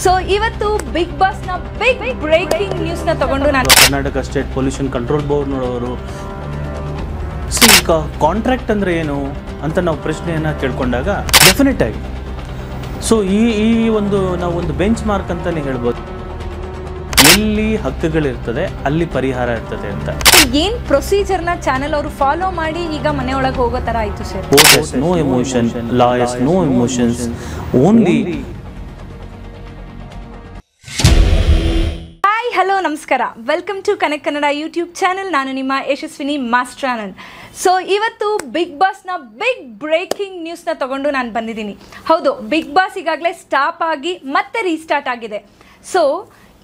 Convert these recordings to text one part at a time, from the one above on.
So ಇವತ್ತು Bigg Boss ನ big breaking news ನ ತಗೊಂಡು ನಾನು ಕರ್ನಾಟಕ ಸ್ಟೇಟ್ ಪೊಲ್ಯೂಷನ್ ಕಂಟ್ರೋಲ್ ಬೋರ್ಡ್ನವರು ಕಾಂಟ್ರಾಕ್ಟ್ ಅಂದರೆ ಏನು ಅಂತ ನಾವು ಪ್ರಶ್ನೆಯನ್ನು ಕೇಳ್ಕೊಂಡಾಗ ಡೆಫಿನೆಟ್ ಆಗಿ ಸೊ ಈ ಒಂದು ನಾವು ಒಂದು ಬೆಂಚ್ ಮಾರ್ಕ್ ಅಂತಲೇ ಹೇಳ್ಬೋದು. ಎಲ್ಲಿ ಹಕ್ಕುಗಳಿರ್ತದೆ ಅಲ್ಲಿ ಪರಿಹಾರ ಇರ್ತದೆ ಅಂತ. ಏನ್ ಪ್ರೊಸೀಜರ್ ನ ಚಾನೆಲ್ ಅವರು ಫಾಲೋ ಮಾಡಿ ಈಗ ಮನೆಯೊಳಗೆ ಹೋಗೋ ತರ ಆಯ್ತು sir. No emotion, lawyers no emotions, only. Hi hello ನಮಸ್ಕಾರ, welcome to connect Kannada YouTube channel. ನಾನು ನಿಮ್ಮ ಯಶಸ್ವಿನಿ ಮಾಸ್ಟರ್ ಆನಂದ್. ಸೊ ಇವತ್ತು ಬಿಗ್ ಬಾಸ್ನ ಬಿಗ್ ಬ್ರೇಕಿಂಗ್ ನ್ಯೂಸ್ನ ತಗೊಂಡು ನಾನು ಬಂದಿದ್ದೀನಿ. ಹೌದು, ಬಿಗ್ ಬಾಸ್ ಈಗಾಗಲೇ ಸ್ಟಾಪ್ ಆಗಿ ಮತ್ತೆ ರೀಸ್ಟಾರ್ಟ್ ಆಗಿದೆ. ಸೊ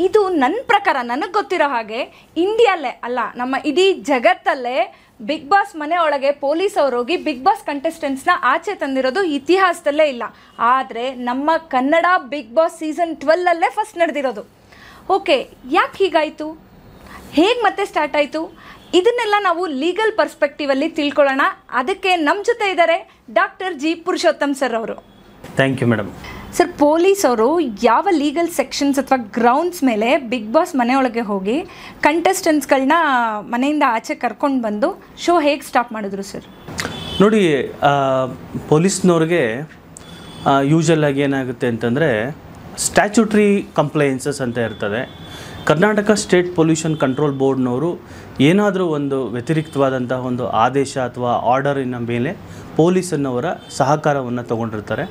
ಇದು ನನ್ನ ಪ್ರಕಾರ, ನನಗೆ ಗೊತ್ತಿರೋ ಹಾಗೆ ಇಂಡಿಯಲ್ಲೇ ಅಲ್ಲ, ನಮ್ಮ ಇಡೀ ಜಗತ್ತಲ್ಲೇ ಬಿಗ್ ಬಾಸ್ ಮನೆ ಒಳಗೆ ಪೊಲೀಸ್ ಅವರು ಹೋಗಿ ಬಿಗ್ ಬಾಸ್ ಕಂಟೆಸ್ಟೆಂಟ್ಸ್ನ ಆಚೆ ತಂದಿರೋದು ಇತಿಹಾಸದಲ್ಲೇ ಇಲ್ಲ. ಆದರೆ ನಮ್ಮ ಕನ್ನಡ ಬಿಗ್ ಬಾಸ್ ಸೀಸನ್ 12ಅಲ್ಲೇ ಫಸ್ಟ್ ನಡೆದಿರೋದು. ಓಕೆ, ಯಾಕೆ ಹೀಗಾಯಿತು, ಹೇಗೆ ಮತ್ತೆ ಸ್ಟಾರ್ಟ್ ಆಯಿತು, ಇದನ್ನೆಲ್ಲ ನಾವು ಲೀಗಲ್ ಪರ್ಸ್ಪೆಕ್ಟಿವಲ್ಲಿ ತಿಳ್ಕೊಳ್ಳೋಣ. ಅದಕ್ಕೆ ನಮ್ಮ ಜೊತೆ ಇದ್ದಾರೆ ಡಾಕ್ಟರ್ ಜಿ ಪುರುಷೋತ್ತಮ್ ಸರ್ ಅವರು. Thank you madam. Sir, police ಅವರು ಯಾವ ಲೀಗಲ್ ಸೆಕ್ಷನ್ಸ್ ಅಥವಾ ಗ್ರೌಂಡ್ಸ್ ಮೇಲೆ ಬಿಗ್ ಬಾಸ್ ಮನೆಯೊಳಗೆ ಹೋಗಿ ಕಂಟೆಸ್ಟೆಂಟ್ಸ್ಗಳನ್ನ ಮನೆಯಿಂದ ಆಚೆ ಕರ್ಕೊಂಡು ಬಂದು ಶೋ ಹೇಗೆ ಸ್ಟಾಪ್ ಮಾಡಿದ್ರು ಸರ್? ನೋಡಿ, ಪೊಲೀಸ್ನವ್ರಿಗೆ ಯೂಶಲ್ ಆಗಿ ಏನಾಗುತ್ತೆ ಅಂತಂದರೆ ಸ್ಟ್ಯಾಚ್ಯೂಟ್ರಿ ಕಂಪ್ಲೈನ್ಸಸ್ ಅಂತ ಇರ್ತದೆ. ಕರ್ನಾಟಕ ಸ್ಟೇಟ್ ಪೊಲ್ಯೂಷನ್ ಕಂಟ್ರೋಲ್ ಬೋರ್ಡ್ನವರು ಏನಾದರೂ ಒಂದು ವ್ಯತಿರಿಕ್ತವಾದಂತಹ ಒಂದು ಆದೇಶ ಅಥವಾ ಆರ್ಡರಿನ ಮೇಲೆ ಪೊಲೀಸನ್ನವರ ಸಹಕಾರವನ್ನು ತಗೊಂಡಿರ್ತಾರೆ.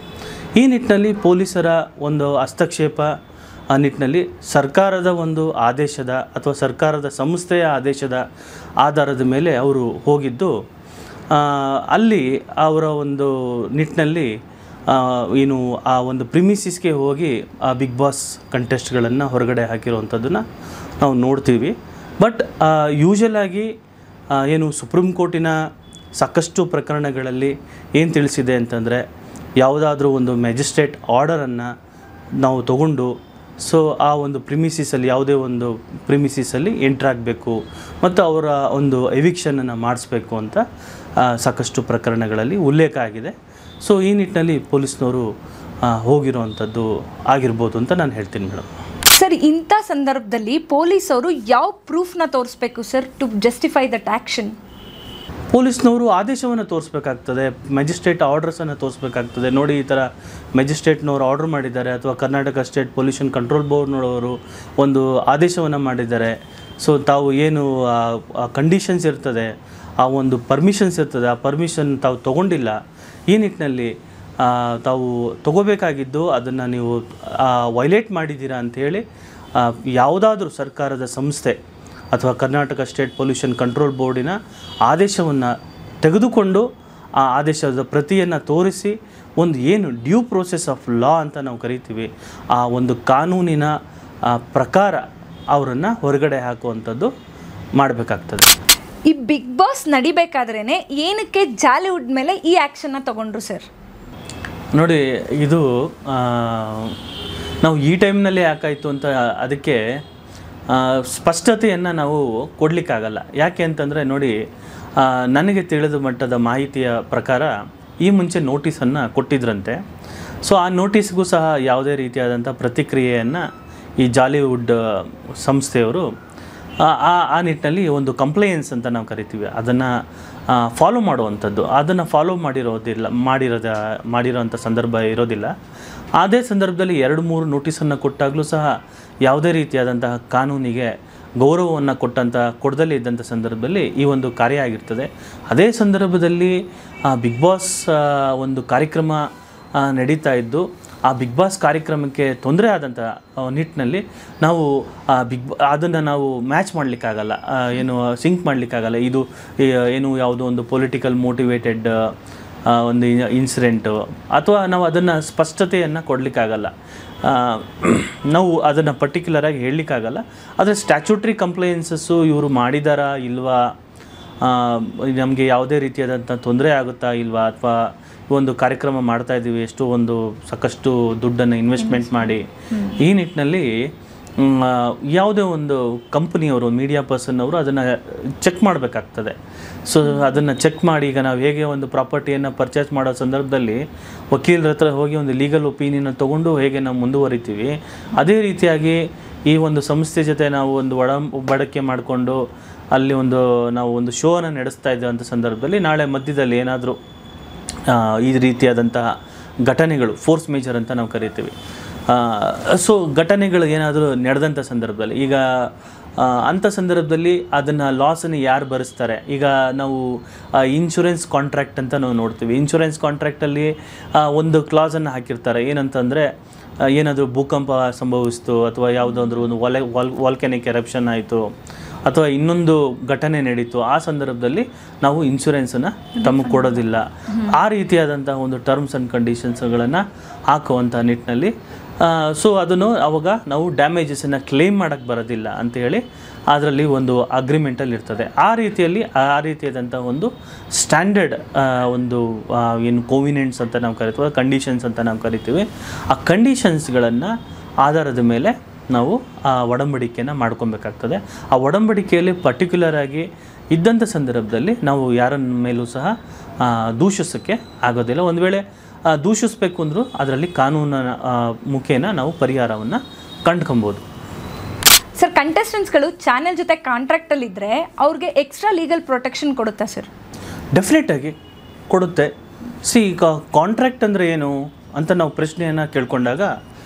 ಈ ನಿಟ್ಟಿನಲ್ಲಿ ಪೊಲೀಸರ ಒಂದು ಹಸ್ತಕ್ಷೇಪ ಆ ನಿಟ್ಟಿನಲ್ಲಿ ಸರ್ಕಾರದ ಒಂದು ಆದೇಶದ ಅಥವಾ ಸರ್ಕಾರದ ಸಂಸ್ಥೆಯ ಆದೇಶದ ಆಧಾರದ ಮೇಲೆ ಅವರು ಹೋಗಿದ್ದು, ಅಲ್ಲಿ ಅವರ ಒಂದು ನಿಟ್ಟಿನಲ್ಲಿ ಏನು ಆ ಒಂದು ಪ್ರಿಮಿಸಿಸ್ಗೆ ಹೋಗಿ ಆ ಬಿಗ್ ಬಾಸ್ ಕಂಟೆಸ್ಟ್ಗಳನ್ನು ಹೊರಗಡೆ ಹಾಕಿರುವಂಥದ್ದನ್ನು ನಾವು ನೋಡ್ತೀವಿ. ಬಟ್ ಯೂಶಲಾಗಿ ಏನು ಸುಪ್ರೀಂ ಕೋರ್ಟಿನ ಸಾಕಷ್ಟು ಪ್ರಕರಣಗಳಲ್ಲಿ ಏನು ತಿಳಿಸಿದೆ ಅಂತಂದರೆ, ಯಾವುದಾದ್ರೂ ಒಂದು ಮ್ಯಾಜಿಸ್ಟ್ರೇಟ್ ಆರ್ಡರನ್ನು ನಾವು ತಗೊಂಡು ಸೊ ಆ ಒಂದು ಪ್ರಿಮಿಸಿಸಲ್ಲಿ ಯಾವುದೇ ಒಂದು ಪ್ರಿಮಿಸಿಸಲ್ಲಿ ಎಂಟ್ರಾಗಬೇಕು ಮತ್ತು ಅವರ ಒಂದು ಎವಿಕ್ಷನನ್ನು ಮಾಡಿಸ್ಬೇಕು ಅಂತ ಸಾಕಷ್ಟು ಪ್ರಕರಣಗಳಲ್ಲಿ ಉಲ್ಲೇಖ ಆಗಿದೆ. ಸೊ ಈ ನಿಟ್ಟಿನಲ್ಲಿ ಪೊಲೀಸ್ನವರು ಹೋಗಿರುವಂಥದ್ದು ಆಗಿರ್ಬೋದು ಅಂತ ನಾನು ಹೇಳ್ತೀನಿ ಮೇಡಮ್. ಸರ್, ಇಂಥ ಸಂದರ್ಭದಲ್ಲಿ ಪೊಲೀಸವರು ಯಾವ ಪ್ರೂಫ್ನ ತೋರಿಸ್ಬೇಕು sir to justify that action? ಪೊಲೀಸ್ನವರು ಆದೇಶವನ್ನು ತೋರಿಸ್ಬೇಕಾಗ್ತದೆ, ಮ್ಯಾಜಿಸ್ಟ್ರೇಟ್ ಆರ್ಡರ್ಸನ್ನು ತೋರಿಸ್ಬೇಕಾಗ್ತದೆ. ನೋಡಿ, ಈ ಥರ ಮ್ಯಾಜಿಸ್ಟ್ರೇಟ್ನವರು ಆರ್ಡರ್ ಮಾಡಿದ್ದಾರೆ ಅಥವಾ ಕರ್ನಾಟಕ ಸ್ಟೇಟ್ ಪೊಲ್ಯೂಷನ್ ಕಂಟ್ರೋಲ್ ಬೋರ್ಡ್ನವರು ಒಂದು ಆದೇಶವನ್ನು ಮಾಡಿದ್ದಾರೆ. ಸೊ ತಾವು ಏನು ಕಂಡೀಷನ್ಸ್ ಇರ್ತದೆ, ಆ ಒಂದು ಪರ್ಮಿಷನ್ಸ್ ಇರ್ತದೆ, ಆ ಪರ್ಮಿಷನ್ ತಾವು ತೊಗೊಂಡಿಲ್ಲ. ಈ ನಿಟ್ಟಿನಲ್ಲಿ ತಾವು ತಗೋಬೇಕಾಗಿದ್ದು ಅದನ್ನು ನೀವು ವೈಲೇಟ್ ಮಾಡಿದ್ದೀರಾ ಅಂಥೇಳಿ ಯಾವುದಾದ್ರೂ ಸರ್ಕಾರದ ಸಂಸ್ಥೆ ಅಥವಾ ಕರ್ನಾಟಕ ಸ್ಟೇಟ್ ಪೊಲ್ಯೂಷನ್ ಕಂಟ್ರೋಲ್ ಬೋರ್ಡಿನ ಆದೇಶವನ್ನು ತೆಗೆದುಕೊಂಡು ಆ ಆದೇಶದ ಪ್ರತಿಯನ್ನು ತೋರಿಸಿ ಒಂದು ಏನು ಡ್ಯೂ ಪ್ರೋಸೆಸ್ ಆಫ್ ಲಾ ಅಂತ ನಾವು ಕರಿತೀವಿ, ಆ ಒಂದು ಕಾನೂನಿನ ಪ್ರಕಾರ ಅವರನ್ನು ಹೊರಗಡೆ ಹಾಕುವಂಥದ್ದು ಮಾಡಬೇಕಾಗ್ತದೆ. ಈ ಬಿಗ್ ಬಾಸ್ ನಡಿಬೇಕಾದ್ರೇ ಏನಕ್ಕೆ ಜಾಲಿವುಡ್ ಮೇಲೆ ಈ ಆ್ಯಕ್ಷನ್ನ ತಗೊಂಡ್ರು ಸರ್? ನೋಡಿ, ಇದು ನಾವು ಈ ಟೈಮ್ನಲ್ಲಿ ಯಾಕಾಯಿತು ಅಂತ ಅದಕ್ಕೆ ಸ್ಪಷ್ಟತೆಯನ್ನು ನಾವು ಕೊಡಲಿಕ್ಕಾಗಲ್ಲ. ಯಾಕೆ ಅಂತಂದರೆ, ನೋಡಿ, ನನಗೆ ತಿಳಿದ ಮಟ್ಟದ ಮಾಹಿತಿಯ ಪ್ರಕಾರ ಈ ಮುಂಚೆ ನೋಟಿಸನ್ನು ಕೊಟ್ಟಿದ್ರಂತೆ. ಸೊ ಆ ನೋಟಿಸ್ಗೂ ಸಹ ಯಾವುದೇ ರೀತಿಯಾದಂಥ ಪ್ರತಿಕ್ರಿಯೆಯನ್ನು ಈ ಜಾಲಿವುಡ್ ಸಂಸ್ಥೆಯವರು ಆ ನಿಟ್ಟಿನಲ್ಲಿ ಒಂದು ಕಂಪ್ಲೇನ್ಸ್ ಅಂತ ನಾವು ಕರಿತೀವಿ, ಅದನ್ನು ಫಾಲೋ ಮಾಡುವಂಥದ್ದು, ಅದನ್ನು ಫಾಲೋ ಮಾಡಿರೋಂಥ ಸಂದರ್ಭ ಇರೋದಿಲ್ಲ. ಅದೇ ಸಂದರ್ಭದಲ್ಲಿ 2-3 ನೋಟಿಸನ್ನು ಕೊಟ್ಟಾಗಲೂ ಸಹ ಯಾವುದೇ ರೀತಿಯಾದಂತಹ ಕಾನೂನಿಗೆ ಗೌರವವನ್ನು ಕೊಡದಲ್ಲೇ ಇದ್ದಂಥ ಸಂದರ್ಭದಲ್ಲಿ ಈ ಒಂದು ಕಾರ್ಯ ಆಗಿರ್ತದೆ. ಅದೇ ಸಂದರ್ಭದಲ್ಲಿ ಬಿಗ್ ಬಾಸ್ ಒಂದು ಕಾರ್ಯಕ್ರಮ ನಡೀತಾ ಇದ್ದು, ಆ ಬಿಗ್ ಬಾಸ್ ಕಾರ್ಯಕ್ರಮಕ್ಕೆ ತೊಂದರೆ ಆದಂಥ ನಿಟ್ಟಿನಲ್ಲಿ ನಾವು ಅದನ್ನು ನಾವು ಮ್ಯಾಚ್ ಮಾಡಲಿಕ್ಕಾಗಲ್ಲ, ಏನು ಸಿಂಕ್ ಮಾಡಲಿಕ್ಕಾಗಲ್ಲ. ಇದು ಏನು ಯಾವುದೋ ಒಂದು ಪೊಲಿಟಿಕಲ್ ಮೋಟಿವೇಟೆಡ್ ಒಂದು ಇನ್ಸಿಡೆಂಟು ಅಥವಾ ನಾವು ಅದನ್ನು ಸ್ಪಷ್ಟತೆಯನ್ನು ಕೊಡಲಿಕ್ಕಾಗಲ್ಲ, ನಾವು ಅದನ್ನು ಪರ್ಟಿಕ್ಯುಲರಾಗಿ ಹೇಳಲಿಕ್ಕಾಗಲ್ಲ. ಆದರೆ ಸ್ಟ್ಯಾಚ್ಯೂಟ್ರಿ ಕಂಪ್ಲೇನ್ಸಸ್ಸು ಇವರು ಮಾಡಿದಾರಾ ಇಲ್ವಾ, ನಮಗೆ ಯಾವುದೇ ರೀತಿಯಾದಂಥ ತೊಂದರೆ ಆಗುತ್ತಾ ಇಲ್ವಾ, ಅಥವಾ ಒಂದು ಕಾರ್ಯಕ್ರಮ ಮಾಡ್ತಾಯಿದ್ದೀವಿ, ಸಾಕಷ್ಟು ದುಡ್ಡನ್ನು ಇನ್ವೆಸ್ಟ್ಮೆಂಟ್ ಮಾಡಿ, ಈ ನಿಟ್ಟಿನಲ್ಲಿ ಯಾವುದೇ ಒಂದು ಕಂಪ್ನಿಯವರು ಮೀಡಿಯಾ ಪರ್ಸನ್ ಅವರು ಅದನ್ನು ಚೆಕ್ ಮಾಡಬೇಕಾಗ್ತದೆ. ಸೊ ಅದನ್ನು ಚೆಕ್ ಮಾಡಿ, ಈಗ ನಾವು ಹೇಗೆ ಒಂದು ಪ್ರಾಪರ್ಟಿಯನ್ನು ಪರ್ಚೇಸ್ ಮಾಡೋ ಸಂದರ್ಭದಲ್ಲಿ ವಕೀಲರ ಹತ್ರ ಹೋಗಿ ಒಂದು ಲೀಗಲ್ ಒಪಿನಿಯನ್ ತೊಗೊಂಡು ಹೇಗೆ ನಾವು ಮುಂದುವರಿತೀವಿ, ಅದೇ ರೀತಿಯಾಗಿ ಈ ಒಂದು ಸಂಸ್ಥೆ ಜೊತೆ ನಾವು ಒಂದು ಒಡಂಬಡಿಕೆ ಮಾಡಿಕೊಂಡು ಅಲ್ಲಿ ನಾವು ಒಂದು ಶೋವನ್ನು ನಡೆಸ್ತಾ ಇದ್ದೇವೆ ಅಂತ ಸಂದರ್ಭದಲ್ಲಿ ನಾಳೆ ಮಧ್ಯದಲ್ಲಿ ಏನಾದರೂ ಈ ರೀತಿಯಾದಂತಹ ಘಟನೆಗಳು, ಫೋರ್ಸ್ ಮೇಜರ್ ಅಂತ ನಾವು ಕರಿತೀವಿ, ಸೊ ಘಟನೆಗಳು ಏನಾದರೂ ನಡೆದಂಥ ಸಂದರ್ಭದಲ್ಲಿ, ಈಗ ಅಂಥ ಸಂದರ್ಭದಲ್ಲಿ ಅದನ್ನು ಲಾಸನ್ನು ಯಾರು ಭರಿಸ್ತಾರೆ? ಈಗ ನಾವು ಇನ್ಶೂರೆನ್ಸ್ ಕಾಂಟ್ರಾಕ್ಟ್ ಅಂತ ನಾವು ನೋಡ್ತೀವಿ. ಇನ್ಶೂರೆನ್ಸ್ ಕಾಂಟ್ರಾಕ್ಟಲ್ಲಿ ಒಂದು ಕ್ಲಾಸನ್ನು ಹಾಕಿರ್ತಾರೆ, ಏನಂತಂದರೆ ಏನಾದರೂ ಭೂಕಂಪ ಸಂಭವಿಸ್ತು ಅಥವಾ ಯಾವುದಾದ್ರೂ ಒಂದು ವಾಲ್ಕ್ಯಾನಿಕ್ ಎರಪ್ಷನ್ ಆಯಿತು ಅಥವಾ ಇನ್ನೊಂದು ಘಟನೆ ನಡೀತು, ಆ ಸಂದರ್ಭದಲ್ಲಿ ನಾವು ಇನ್ಶೂರೆನ್ಸನ್ನು ತಮಗೆ ಕೊಡೋದಿಲ್ಲ. ಆ ರೀತಿಯಾದಂಥ ಒಂದು ಟರ್ಮ್ಸ್ ಆ್ಯಂಡ್ ಕಂಡೀಷನ್ಸ್ಗಳನ್ನು ಹಾಕುವಂಥ ನಿಟ್ಟಿನಲ್ಲಿ ಸೊ ಅದನ್ನು ಅವಾಗ ನಾವು ಡ್ಯಾಮೇಜಸನ್ನು ಕ್ಲೇಮ್ ಮಾಡೋಕ್ಕೆ ಬರೋದಿಲ್ಲ ಅಂಥೇಳಿ ಅದರಲ್ಲಿ ಒಂದು ಅಗ್ರಿಮೆಂಟಲ್ಲಿ ಇರ್ತದೆ. ಆ ರೀತಿಯಾದಂಥ ಒಂದು ಸ್ಟ್ಯಾಂಡರ್ಡ್ ಒಂದು ಏನು ಕೋವಿನೆಂಟ್ಸ್ ಅಂತ ನಾವು ಕರಿತೀವಿ, ಕಂಡೀಷನ್ಸ್ ಅಂತ ನಾವು ಕರಿತೀವಿ. ಆ ಕಂಡೀಷನ್ಸ್ಗಳನ್ನು ಆಧಾರದ ಮೇಲೆ ನಾವು ಆ ಒಡಂಬಡಿಕೆಯನ್ನು ಮಾಡ್ಕೊಬೇಕಾಗ್ತದೆ. ಆ ಒಡಂಬಡಿಕೆಯಲ್ಲಿ ಪರ್ಟಿಕ್ಯುಲರಾಗಿ ಇದ್ದಂಥ ಸಂದರ್ಭದಲ್ಲಿ ನಾವು ಯಾರನ್ನ ಮೇಲೂ ಸಹ ದೂಷಿಸೋಕ್ಕೆ ಆಗೋದಿಲ್ಲ. ಒಂದು ವೇಳೆ ದೂಷಿಸಬೇಕು ಅಂದರೂ ಅದರಲ್ಲಿ ಕಾನೂನಿನ ಮುಖೇನ ನಾವು ಪರಿಹಾರವನ್ನು ಕಂಡ್ಕೊಬೋದು. ಸರ್, ಕಂಟೆಸ್ಟೆಂಟ್ಸ್ಗಳು ಚಾನೆಲ್ ಜೊತೆ ಕಾಂಟ್ರಾಕ್ಟಲ್ಲಿದ್ದರೆ ಅವ್ರಿಗೆ ಎಕ್ಸ್ಟ್ರಾ ಲೀಗಲ್ ಪ್ರೊಟೆಕ್ಷನ್ ಕೊಡುತ್ತಾ ಸರ್? ಡೆಫಿನೆಟಾಗಿ ಕೊಡುತ್ತೆ. ಈಗ ಕಾಂಟ್ರಾಕ್ಟ್ ಅಂದರೆ ಏನು ಅಂತ ನಾವು ಪ್ರಶ್ನೆಯನ್ನು ಕೇಳ್ಕೊಂಡಾಗ,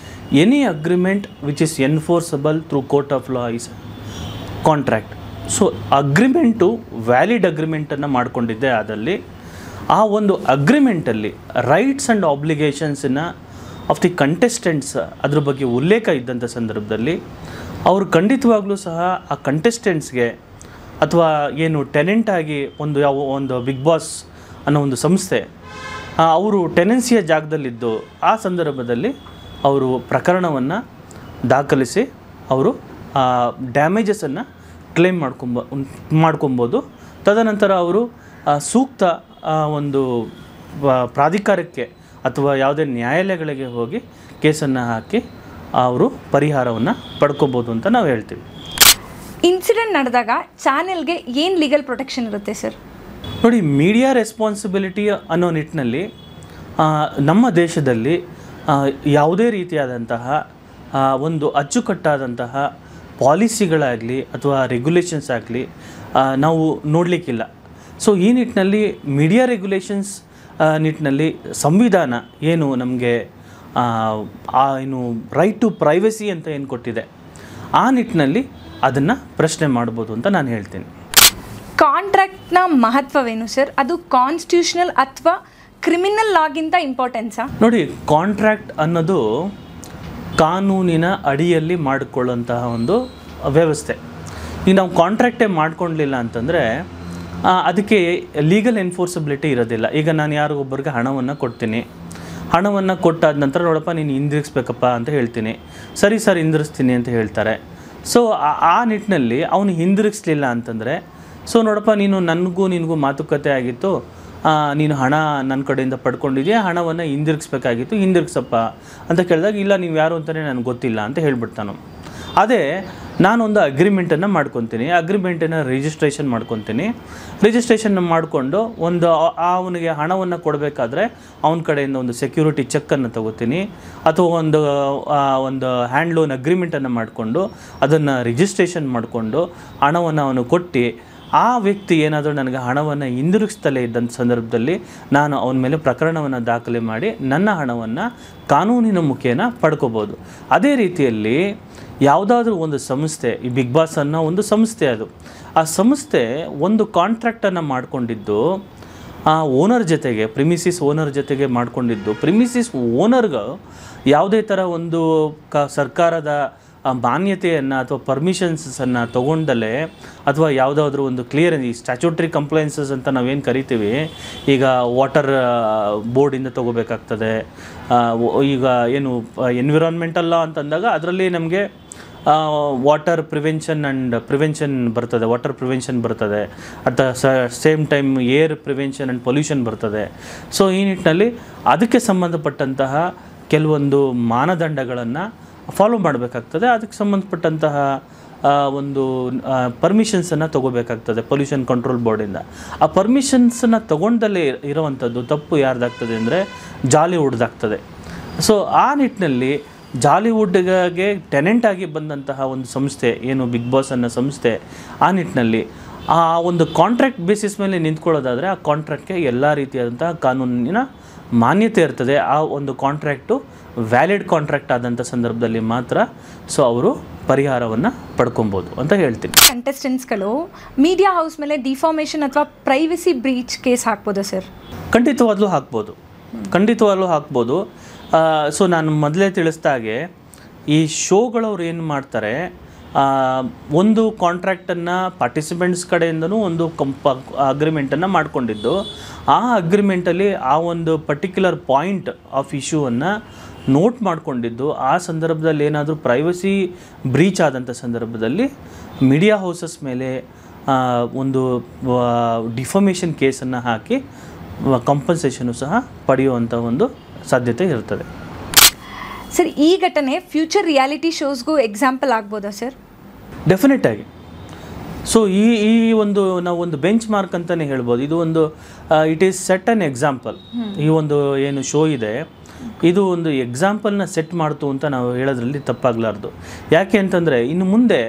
any agreement which is enforceable through court of law is contract. So agreement valid ಅಗ್ರಿಮೆಂಟನ್ನು ಮಾಡಿಕೊಂಡಿದ್ದೆ ಆದಲ್ಲಿ ಆ ಒಂದು ಅಗ್ರಿಮೆಂಟಲ್ಲಿ ರೈಟ್ಸ್ ಆ್ಯಂಡ್ ಆಬ್ಲಿಗೇಷನ್ಸನ್ನು ಆಫ್ ದಿ ಕಂಟೆಸ್ಟೆಂಟ್ಸ್ ಅದ್ರ ಬಗ್ಗೆ ಉಲ್ಲೇಖ ಇದ್ದಂಥ ಸಂದರ್ಭದಲ್ಲಿ ಅವರು ಖಂಡಿತವಾಗ್ಲೂ ಸಹ ಆ ಕಂಟೆಸ್ಟೆಂಟ್ಸ್ಗೆ ಅಥವಾ ಏನು ಟೆನೆಂಟಾಗಿ ಒಂದು ಬಿಗ್ ಬಾಸ್ ಅನ್ನೋ ಒಂದು ಸಂಸ್ಥೆ ಅವರು ಟೆನೆನ್ಸಿಯ ಜಾಗದಲ್ಲಿದ್ದು ಆ ಸಂದರ್ಭದಲ್ಲಿ ಅವರು ಪ್ರಕರಣವನ್ನು ದಾಖಲಿಸಿ ಅವರು ಡ್ಯಾಮೇಜಸನ್ನು ಕ್ಲೇಮ್ ಮಾಡ್ಕೊಬೋದು. ತದನಂತರ ಅವರು ಸೂಕ್ತ ಒಂದು ಪ್ರಾಧಿಕಾರಕ್ಕೆ ಅಥವಾ ಯಾವುದೇ ನ್ಯಾಯಾಲಯಗಳಿಗೆ ಹೋಗಿ ಕೇಸನ್ನು ಹಾಕಿ ಅವರು ಪರಿಹಾರವನ್ನು ಪಡ್ಕೋಬೋದು ಅಂತ ನಾವು ಹೇಳ್ತೀವಿ. ಇನ್ಸಿಡೆಂಟ್ ನಡೆದಾಗ ಚಾನೆಲ್ಗೆ ಏನು ಲೀಗಲ್ ಪ್ರೊಟೆಕ್ಷನ್ ಇರುತ್ತೆ ಸರ್? ನೋಡಿ, ಮೀಡಿಯಾ ರೆಸ್ಪಾನ್ಸಿಬಿಲಿಟಿ ಅನ್ನೋ ನಿಟ್ಟಿನಲ್ಲಿ ನಮ್ಮ ದೇಶದಲ್ಲಿ ಯಾವುದೇ ರೀತಿಯಾದಂತಹ ಒಂದು ಅಚ್ಚುಕಟ್ಟಾದಂತಹ ಪಾಲಿಸಿಗಳಾಗಲಿ ಅಥವಾ ರೆಗ್ಯುಲೇಷನ್ಸ್ ಆಗಲಿ ನಾವು ನೋಡಲಿಕ್ಕಿಲ್ಲ. ಸೊ ಈ ನಿಟ್ಟಿನಲ್ಲಿ ಮೀಡಿಯಾ ರೆಗ್ಯುಲೇಷನ್ಸ್ ನಿಟ್ಟಿನಲ್ಲಿ ಸಂವಿಧಾನ ಏನು ನಮಗೆ ಏನು ರೈಟ್ ಟು ಪ್ರೈವಸಿ ಅಂತ ಏನು ಕೊಟ್ಟಿದೆ, ಆ ನಿಟ್ಟಿನಲ್ಲಿ ಅದನ್ನು ಪ್ರಶ್ನೆ ಮಾಡ್ಬೋದು ಅಂತ ನಾನು ಹೇಳ್ತೀನಿ. ಕಾಂಟ್ರಾಕ್ಟ್ನ ಮಹತ್ವವೇನು ಸರ್? ಅದು ಕಾನ್ಸ್ಟಿಟ್ಯೂಷನಲ್ ಅಥವಾ ಕ್ರಿಮಿನಲ್ ಲಾಗಿಂತ ಇಂಪಾರ್ಟೆನ್ಸಾ? ನೋಡಿ, ಕಾಂಟ್ರಾಕ್ಟ್ ಅನ್ನೋದು ಕಾನೂನಿನ ಅಡಿಯಲ್ಲಿ ಮಾಡಿಕೊಳ್ಳುವಂತಹ ಒಂದು ವ್ಯವಸ್ಥೆ. ಈಗ ನಾವು ಕಾಂಟ್ರಾಕ್ಟೇ ಮಾಡ್ಕೊಳ್ಳಲಿಲ್ಲ ಅಂತಂದರೆ ಅದಕ್ಕೆ ಲೀಗಲ್ ಎನ್ಫೋರ್ಸಬಿಲಿಟಿ ಇರೋದಿಲ್ಲ. ಈಗ ನಾನು ಯಾರಿಗೊಬ್ಬರಿಗೆ ಹಣವನ್ನು ಕೊಡ್ತೀನಿ, ಹಣವನ್ನು ಕೊಟ್ಟಾದ ನಂತರ ನೋಡಪ್ಪ ನೀನು ಹಿಂದಿರಿಗಿಸ್ಬೇಕಪ್ಪ ಅಂತ ಹೇಳ್ತೀನಿ, ಸರಿ ಸರ್ ಹಿಂದಿರಿಸ್ತೀನಿ ಅಂತ ಹೇಳ್ತಾರೆ. ಸೊ ಆ ನಿಟ್ಟಿನಲ್ಲಿ ಅವನು ಹಿಂದಿರುಗಿಸ್ಲಿಲ್ಲ ಅಂತಂದರೆ, ಸೊ ನೋಡಪ್ಪ ನೀನು ನಿನಗೂ ಮಾತುಕತೆ ಆಗಿತ್ತು, ನೀನು ಹಣ ನನ್ನ ಕಡೆಯಿಂದ ಪಡ್ಕೊಂಡಿದ್ಯಾ, ಹಣವನ್ನು ಹಿಂದಿರುಗಿಸ್ಬೇಕಾಗಿತ್ತು, ಹಿಂದಿರುಗಿಸಪ್ಪ ಅಂತ ಕೇಳಿದಾಗ ಇಲ್ಲ ನೀವು ಯಾರು ಅಂತಲೇ ನನಗೆ ಗೊತ್ತಿಲ್ಲ ಅಂತ ಹೇಳ್ಬಿಡ್ತಾನು. ಅದೇ ನಾನೊಂದು ಅಗ್ರಿಮೆಂಟನ್ನು ಮಾಡ್ಕೊತೀನಿ, ಅಗ್ರಿಮೆಂಟನ್ನು ರಿಜಿಸ್ಟ್ರೇಷನ್ ಮಾಡಿಕೊಂಡು ಅವನಿಗೆ ಹಣವನ್ನು ಕೊಡಬೇಕಾದ್ರೆ ಅವನ ಕಡೆಯಿಂದ ಒಂದು ಸೆಕ್ಯೂರಿಟಿ ಚೆಕ್ಕನ್ನು ತಗೋತೀನಿ ಅಥವಾ ಒಂದು ಹ್ಯಾಂಡ್ ಲೋನ್ ಅಗ್ರಿಮೆಂಟನ್ನು ಮಾಡಿಕೊಂಡು ಅದನ್ನು ರಿಜಿಸ್ಟ್ರೇಷನ್ ಮಾಡಿಕೊಂಡು ಹಣವನ್ನು ಅವನು ಕೊಟ್ಟು ಆ ವ್ಯಕ್ತಿ ಏನಾದರೂ ನನಗೆ ಹಣವನ್ನು ಹಿಂದಿರುಗಿಸ್ತಲೇ ಇದ್ದಂಥ ಸಂದರ್ಭದಲ್ಲಿ ನಾನು ಅವನ ಮೇಲೆ ಪ್ರಕರಣವನ್ನು ದಾಖಲೆ ಮಾಡಿ ನನ್ನ ಹಣವನ್ನು ಕಾನೂನಿನ ಮುಖೇನ ಪಡ್ಕೋಬೋದು. ಅದೇ ರೀತಿಯಲ್ಲಿ ಯಾವುದಾದ್ರೂ ಒಂದು ಸಂಸ್ಥೆ, ಈ ಬಿಗ್ ಬಾಸ್ ಅನ್ನೋ ಒಂದು ಸಂಸ್ಥೆ, ಆ ಸಂಸ್ಥೆ ಒಂದು ಕಾಂಟ್ರಾಕ್ಟನ್ನು ಮಾಡಿಕೊಂಡಿದ್ದು ಆ ಓನರ್ ಜೊತೆಗೆ, ಪ್ರಿಮಿಸಿಸ್ ಓನರ್ ಜೊತೆಗೆ ಮಾಡಿಕೊಂಡಿದ್ದು, ಪ್ರಿಮಿಸಿಸ್ ಓನರ್ಗೆ ಯಾವುದೇ ಥರ ಒಂದು ಸರ್ಕಾರದ ಮಾನ್ಯತೆಯನ್ನು ಅಥವಾ ಪರ್ಮಿಷನ್ಸನ್ನು ತೊಗೊಂಡಲೇ ಅಥವಾ ಯಾವುದಾದ್ರೂ ಒಂದು ಕ್ಲಿಯರ್ ಈ ಸ್ಟ್ಯಾಚ್ಯೂಟ್ರಿ ಕಂಪ್ಲೈನ್ಸಸ್ ಅಂತ ನಾವೇನು ಕರಿತೀವಿ, ಈಗ ವಾಟರ್ ಬೋರ್ಡಿಂದ ತೊಗೋಬೇಕಾಗ್ತದೆ. ಈಗ ಏನು ಎನ್ವಿರಾನ್ಮೆಂಟಲ್ ಲಾ ಅಂತಂದಾಗ ಅದರಲ್ಲಿ ನಮಗೆ ವಾಟರ್ ಪ್ರಿವೆನ್ಷನ್ ಬರ್ತದೆ, ವಾಟರ್ ಪ್ರಿವೆನ್ಷನ್ ಬರ್ತದೆ, at the same time air prevention and pollution ಬರ್ತದೆ. ಸೊ ಈ ನಿಟ್ಟಿನಲ್ಲಿ ಅದಕ್ಕೆ ಸಂಬಂಧಪಟ್ಟಂತಹ ಕೆಲವೊಂದು ಮಾನದಂಡಗಳನ್ನು ಫಾಲೋ ಮಾಡಬೇಕಾಗ್ತದೆ. ಅದಕ್ಕೆ ಸಂಬಂಧಪಟ್ಟಂತಹ ಒಂದು ಪರ್ಮಿಷನ್ಸನ್ನು ತೊಗೋಬೇಕಾಗ್ತದೆ ಪೊಲ್ಯೂಷನ್ ಕಂಟ್ರೋಲ್ ಬೋರ್ಡಿಂದ. ಆ ಪರ್ಮಿಷನ್ಸನ್ನು ತೊಗೊಂಡಲ್ಲೇ ಇರೋವಂಥದ್ದು ತಪ್ಪು ಯಾರ್ದಾಗ್ತದೆ ಅಂದರೆ ಜಾಲಿವುಡ್ದಾಗ್ತದೆ. ಸೊ ಆ ನಿಟ್ಟಿನಲ್ಲಿ ಜಾಲಿವುಡ್ಗೆ ಟೆನೆಂಟ್ ಆಗಿ ಬಂದಂತಹ ಒಂದು ಸಂಸ್ಥೆ ಏನು ಬಿಗ್ ಬಾಸ್ ಅನ್ನೋ ಸಂಸ್ಥೆ, ಆ ನಿಟ್ಟಿನಲ್ಲಿ ಆ ಒಂದು ಕಾಂಟ್ರಾಕ್ಟ್ ಬೇಸಿಸ್ ಮೇಲೆ ನಿಂತ್ಕೊಳ್ಳೋದಾದರೆ ಆ ಕಾಂಟ್ರಾಕ್ಟ್ಗೆ ಎಲ್ಲ ರೀತಿಯಾದಂತಹ ಕಾನೂನಿನ ಮಾನ್ಯತೆ ಇರ್ತದೆ. ಆ ಒಂದು ಕಾಂಟ್ರಾಕ್ಟು ವ್ಯಾಲಿಡ್ ಕಾಂಟ್ರಾಕ್ಟ್ ಆದಂಥ ಸಂದರ್ಭದಲ್ಲಿ ಮಾತ್ರ ಸೊ ಅವರು ಪರಿಹಾರವನ್ನು ಪಡ್ಕೊಬೋದು ಅಂತ ಹೇಳ್ತೀನಿ. ಕಂಟೆಸ್ಟೆಂಟ್ಸ್ಗಳು ಮೀಡಿಯಾ ಹೌಸ್ ಮೇಲೆ ಡಿಫಾರ್ಮೇಷನ್ ಅಥವಾ ಪ್ರೈವಸಿ ಬ್ರೀಚ್ ಕೇಸ್ ಹಾಕ್ಬೋದಾ ಸರ್? ಖಂಡಿತವಾಗ್ಲೂ ಹಾಕ್ಬೋದು. ಸೊ ನಾನು ಮೊದಲೇ ತಿಳಿಸ್ದಾಗೆ ಈ ಶೋಗಳವ್ರು ಏನು ಮಾಡ್ತಾರೆ, ಒಂದು ಕಾಂಟ್ರಾಕ್ಟನ್ನು ಪಾರ್ಟಿಸಿಪೆಂಟ್ಸ್ ಕಡೆಯಿಂದನೂ ಒಂದು ಅಗ್ರಿಮೆಂಟನ್ನು ಮಾಡಿಕೊಂಡಿದ್ದು, ಆ ಅಗ್ರಿಮೆಂಟಲ್ಲಿ ಆ ಒಂದು ಪರ್ಟಿಕ್ಯುಲರ್ ಪಾಯಿಂಟ್ ಆಫ್ ಇಶ್ಯೂವನ್ನು ನೋಟ್ ಮಾಡಿಕೊಂಡಿದ್ದು, ಆ ಸಂದರ್ಭದಲ್ಲಿ ಏನಾದರೂ ಪ್ರೈವಸಿ ಬ್ರೀಚ್ ಆದಂಥ ಸಂದರ್ಭದಲ್ಲಿ ಮೀಡಿಯಾ ಹೌಸಸ್ ಮೇಲೆ ಒಂದು ಡಿಫಾಮೇಷನ್ ಕೇಸನ್ನು ಹಾಕಿ ಕಂಪನ್ಸೇಷನು ಸಹ ಪಡೆಯುವಂಥ ಒಂದು ಸಾಧ್ಯತೆ ಇರ್ತದೆ. ಸರ್, ಈ ಘಟನೆ ಫ್ಯೂಚರ್ ರಿಯಾಲಿಟಿ ಶೋಸ್ಗೂ ಎಕ್ಸಾಂಪಲ್ ಆಗ್ಬೋದಾ ಸರ್? ಡೆಫಿನೆಟ್ ಆಗಿ. ಸೊ ಈ ಒಂದು ನಾವು ಒಂದು ಬೆಂಚ್ ಮಾರ್ಕ್ ಅಂತಲೇ ಹೇಳ್ಬೋದು. ಇದು ಒಂದು it is set an example. ಈ ಒಂದು ಏನು ಶೋ ಇದೆ ಇದು ಒಂದು ಎಕ್ಸಾಂಪಲ್ನ ಸೆಟ್ ಮಾಡ್ತು ಅಂತ ನಾವು ಹೇಳೋದ್ರಲ್ಲಿ ತಪ್ಪಾಗಲಾರ್ದು. ಯಾಕೆ ಅಂತಂದರೆ ಇನ್ನು ಮುಂದೆ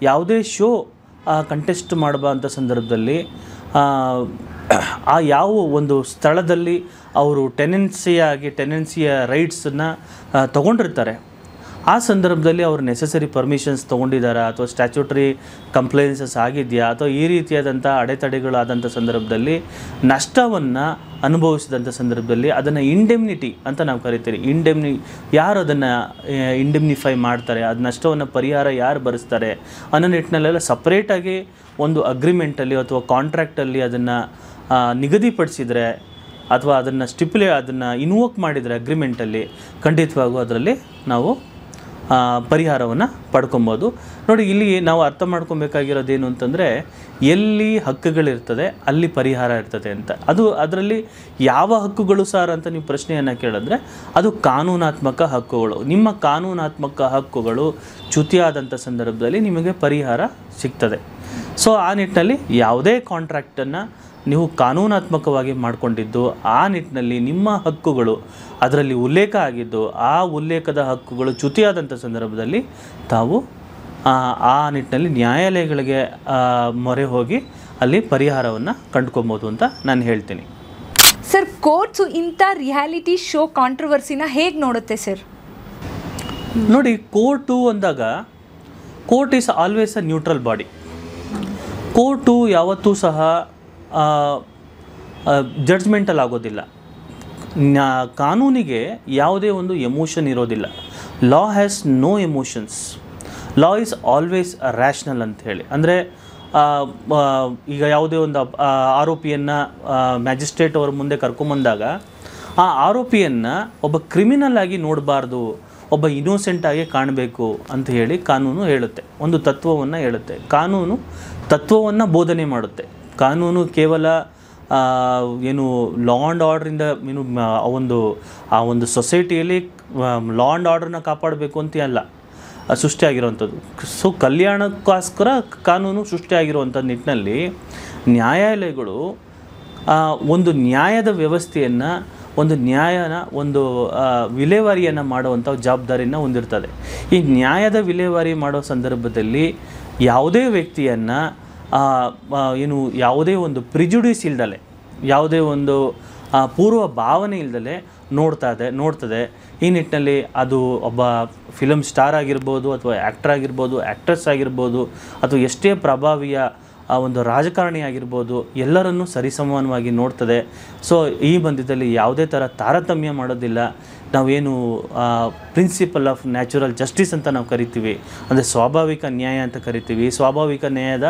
ಯಾವುದೇ ಶೋ ಕಂಟೆಸ್ಟ್ ಮಾಡಬಂಥ ಸಂದರ್ಭದಲ್ಲಿ ಆ ಯಾವ ಒಂದು ಸ್ಥಳದಲ್ಲಿ ಅವರು ಟೆನೆನ್ಸಿಯ ರೈಟ್ಸನ್ನು ತೊಗೊಂಡಿರ್ತಾರೆ, ಆ ಸಂದರ್ಭದಲ್ಲಿ ಅವರು ನೆಸೆಸರಿ ಪರ್ಮಿಷನ್ಸ್ ತೊಗೊಂಡಿದ್ದಾರಾ ಅಥವಾ ಸ್ಟ್ಯಾಚ್ಯೂಟರಿ ಕಂಪ್ಲೇನ್ಸಸ್ ಆಗಿದೆಯಾ ಅಥವಾ ಈ ರೀತಿಯಾದಂಥ ಅಡೆತಡೆಗಳಾದಂಥ ಸಂದರ್ಭದಲ್ಲಿ ನಷ್ಟವನ್ನು ಅನುಭವಿಸಿದಂಥ ಸಂದರ್ಭದಲ್ಲಿ ಅದನ್ನು ಇಂಡೆಮ್ನಿಟಿ ಅಂತ ನಾವು ಕರಿತೀವಿ. ಯಾರು ಅದನ್ನು ಇಂಡೆಮ್ನಿಫೈ ಮಾಡ್ತಾರೆ, ಅದು ನಷ್ಟವನ್ನು ಪರಿಹಾರ ಯಾರು ಭರಿಸ್ತಾರೆ ಅನ್ನೋ ನಿಟ್ಟಿನಲ್ಲೆಲ್ಲ ಸಪ್ರೇಟಾಗಿ ಒಂದು ಅಗ್ರಿಮೆಂಟಲ್ಲಿ ಅಥವಾ ಕಾಂಟ್ರಾಕ್ಟಲ್ಲಿ ಅದನ್ನು ನಿಗದಿಪಡಿಸಿದರೆ ಅಥವಾ ಅದನ್ನು ಇನ್ವೋಕ್ ಮಾಡಿದರೆ ಅಗ್ರಿಮೆಂಟಲ್ಲಿ ಖಂಡಿತವಾಗೂ ಅದರಲ್ಲಿ ನಾವು ಪರಿಹಾರವನ್ನು ಪಡ್ಕೊಬೋದು. ನೋಡಿ, ಇಲ್ಲಿ ನಾವು ಅರ್ಥ ಮಾಡ್ಕೊಬೇಕಾಗಿರೋದೇನು ಅಂತಂದರೆ ಎಲ್ಲಿ ಹಕ್ಕುಗಳಿರ್ತದೆ ಅಲ್ಲಿ ಪರಿಹಾರ ಇರ್ತದೆ ಅಂತ. ಅದರಲ್ಲಿ ಯಾವ ಹಕ್ಕುಗಳು ಸಾರ್ ಅಂತ ನೀವು ಪ್ರಶ್ನೆಯನ್ನು ಕೇಳಿದ್ರೆ ಅದು ಕಾನೂನಾತ್ಮಕ ಹಕ್ಕುಗಳು. ನಿಮ್ಮ ಕಾನೂನಾತ್ಮಕ ಹಕ್ಕುಗಳು ಚ್ಯುತಿಯಾದಂಥ ಸಂದರ್ಭದಲ್ಲಿ ನಿಮಗೆ ಪರಿಹಾರ ಸಿಗ್ತದೆ. ಸೊ ಆ ನಿಟ್ಟಿನಲ್ಲಿ ಯಾವುದೇ ಕಾಂಟ್ರಾಕ್ಟನ್ನು ನೀವು ಕಾನೂನಾತ್ಮಕವಾಗಿ ಮಾಡಿಕೊಂಡಿದ್ದು, ಆ ನಿಟ್ಟಿನಲ್ಲಿ ನಿಮ್ಮ ಹಕ್ಕುಗಳು ಅದರಲ್ಲಿ ಉಲ್ಲೇಖ ಆಗಿದ್ದು, ಆ ಉಲ್ಲೇಖದ ಹಕ್ಕುಗಳು ಚ್ಯುತಿಯಾದಂಥ ಸಂದರ್ಭದಲ್ಲಿ ತಾವು ಆ ನಿಟ್ಟಿನಲ್ಲಿ ನ್ಯಾಯಾಲಯಗಳಿಗೆ ಮೊರೆ ಹೋಗಿ ಅಲ್ಲಿ ಪರಿಹಾರವನ್ನು ಕಂಡುಕೊಬೋದು ಅಂತ ನಾನು ಹೇಳ್ತೀನಿ. ಸರ್, ಕೋರ್ಟ್ಸು ಇಂಥ ರಿಯಾಲಿಟಿ ಶೋ ಕಾಂಟ್ರವರ್ಸಿನ ಹೇಗೆ ನೋಡುತ್ತೆ ಸರ್? ನೋಡಿ, ಕೋರ್ಟು ಅಂದಾಗ court is always a neutral body. ಕೋರ್ಟು ಯಾವತ್ತೂ ಸಹ ಜಡ್ಜ್ಮೆಂಟಲ್ ಆಗೋದಿಲ್ಲ. ಕಾನೂನಿಗೆ ಯಾವುದೇ ಒಂದು ಎಮೋಷನ್ ಇರೋದಿಲ್ಲ. Law has no emotions. Law is always rational ಅಂತ ಹೇಳಿ. ಅಂದರೆ ಈಗ ಯಾವುದೇ ಒಂದು ಆರೋಪಿಯನ್ನು ಮ್ಯಾಜಿಸ್ಟ್ರೇಟ್ ಅವ್ರ ಮುಂದೆ ಕರ್ಕೊಂಬಂದಾಗ ಆ ಆರೋಪಿಯನ್ನು ಒಬ್ಬ ಕ್ರಿಮಿನಲ್ ಆಗಿ ನೋಡಬಾರ್ದು, ಒಬ್ಬ ಇನ್ನೋಸೆಂಟಾಗಿ ಕಾಣಬೇಕು ಅಂತ ಹೇಳಿ ಕಾನೂನು ಹೇಳುತ್ತೆ. ಒಂದು ತತ್ವವನ್ನು ಹೇಳುತ್ತೆ. ಕಾನೂನು ತತ್ವವನ್ನು ಬೋಧನೆ ಮಾಡುತ್ತೆ. ಕಾನೂನು ಕೇವಲ ಏನು ಲಾ ಆ್ಯಂಡ್ ಆರ್ಡ್ರಿಂದ ಏನು ಆ ಒಂದು ಸೊಸೈಟಿಯಲ್ಲಿ ಲಾ ಆ್ಯಂಡ್ ಆರ್ಡ್ರನ್ನ ಕಾಪಾಡಬೇಕು ಅಂತ ಅಲ್ಲ ಸೃಷ್ಟಿಯಾಗಿರುವಂಥದ್ದು. ಸೊ ಕಲ್ಯಾಣಕ್ಕೋಸ್ಕರ ಕಾನೂನು ಸೃಷ್ಟಿಯಾಗಿರುವಂಥ ನಿಟ್ಟಿನಲ್ಲಿ ನ್ಯಾಯಾಲಯಗಳು ಒಂದು ನ್ಯಾಯದ ವ್ಯವಸ್ಥೆಯನ್ನು, ಒಂದು ಒಂದು ವಿಲೇವಾರಿಯನ್ನು ಮಾಡುವಂಥ ಜವಾಬ್ದಾರಿಯನ್ನು ಹೊಂದಿರ್ತದೆ. ಈ ನ್ಯಾಯದ ವಿಲೇವಾರಿ ಮಾಡೋ ಸಂದರ್ಭದಲ್ಲಿ ಯಾವುದೇ ವ್ಯಕ್ತಿಯನ್ನು ಯಾವುದೇ ಒಂದು ಪ್ರಿಜುಡಿಸ್ ಇಲ್ದಲೆ, ಯಾವುದೇ ಒಂದು ಪೂರ್ವ ಭಾವನೆ ಇಲ್ದಲೆ ನೋಡ್ತದೆ. ಈ ನಿಟ್ಟಿನಲ್ಲಿ ಅದು ಒಬ್ಬ ಫಿಲಮ್ ಸ್ಟಾರ್ ಆಗಿರ್ಬೋದು ಅಥವಾ ಆ್ಯಕ್ಟರ್ ಆಗಿರ್ಬೋದು, ಆ್ಯಕ್ಟ್ರೆಸ್ ಆಗಿರ್ಬೋದು, ಅಥವಾ ಎಷ್ಟೇ ಪ್ರಭಾವಿಯ ಒಂದು ರಾಜಕಾರಣಿ ಆಗಿರ್ಬೋದು, ಎಲ್ಲರನ್ನೂ ಸರಿಸಮಾನವಾಗಿ ನೋಡ್ತದೆ. ಸೊ ಈ ಬಂಧದಲ್ಲಿ ಯಾವುದೇ ಥರ ತಾರತಮ್ಯ ಮಾಡೋದಿಲ್ಲ. ನಾವೇನು ಪ್ರಿನ್ಸಿಪಲ್ ಆಫ್ ನ್ಯಾಚುರಲ್ ಜಸ್ಟಿಸ್ ಅಂತ ನಾವು ಕರಿತೀವಿ, ಅಂದರೆ ಸ್ವಾಭಾವಿಕ ನ್ಯಾಯ ಅಂತ ಕರಿತೀವಿ. ಸ್ವಾಭಾವಿಕ ನ್ಯಾಯದ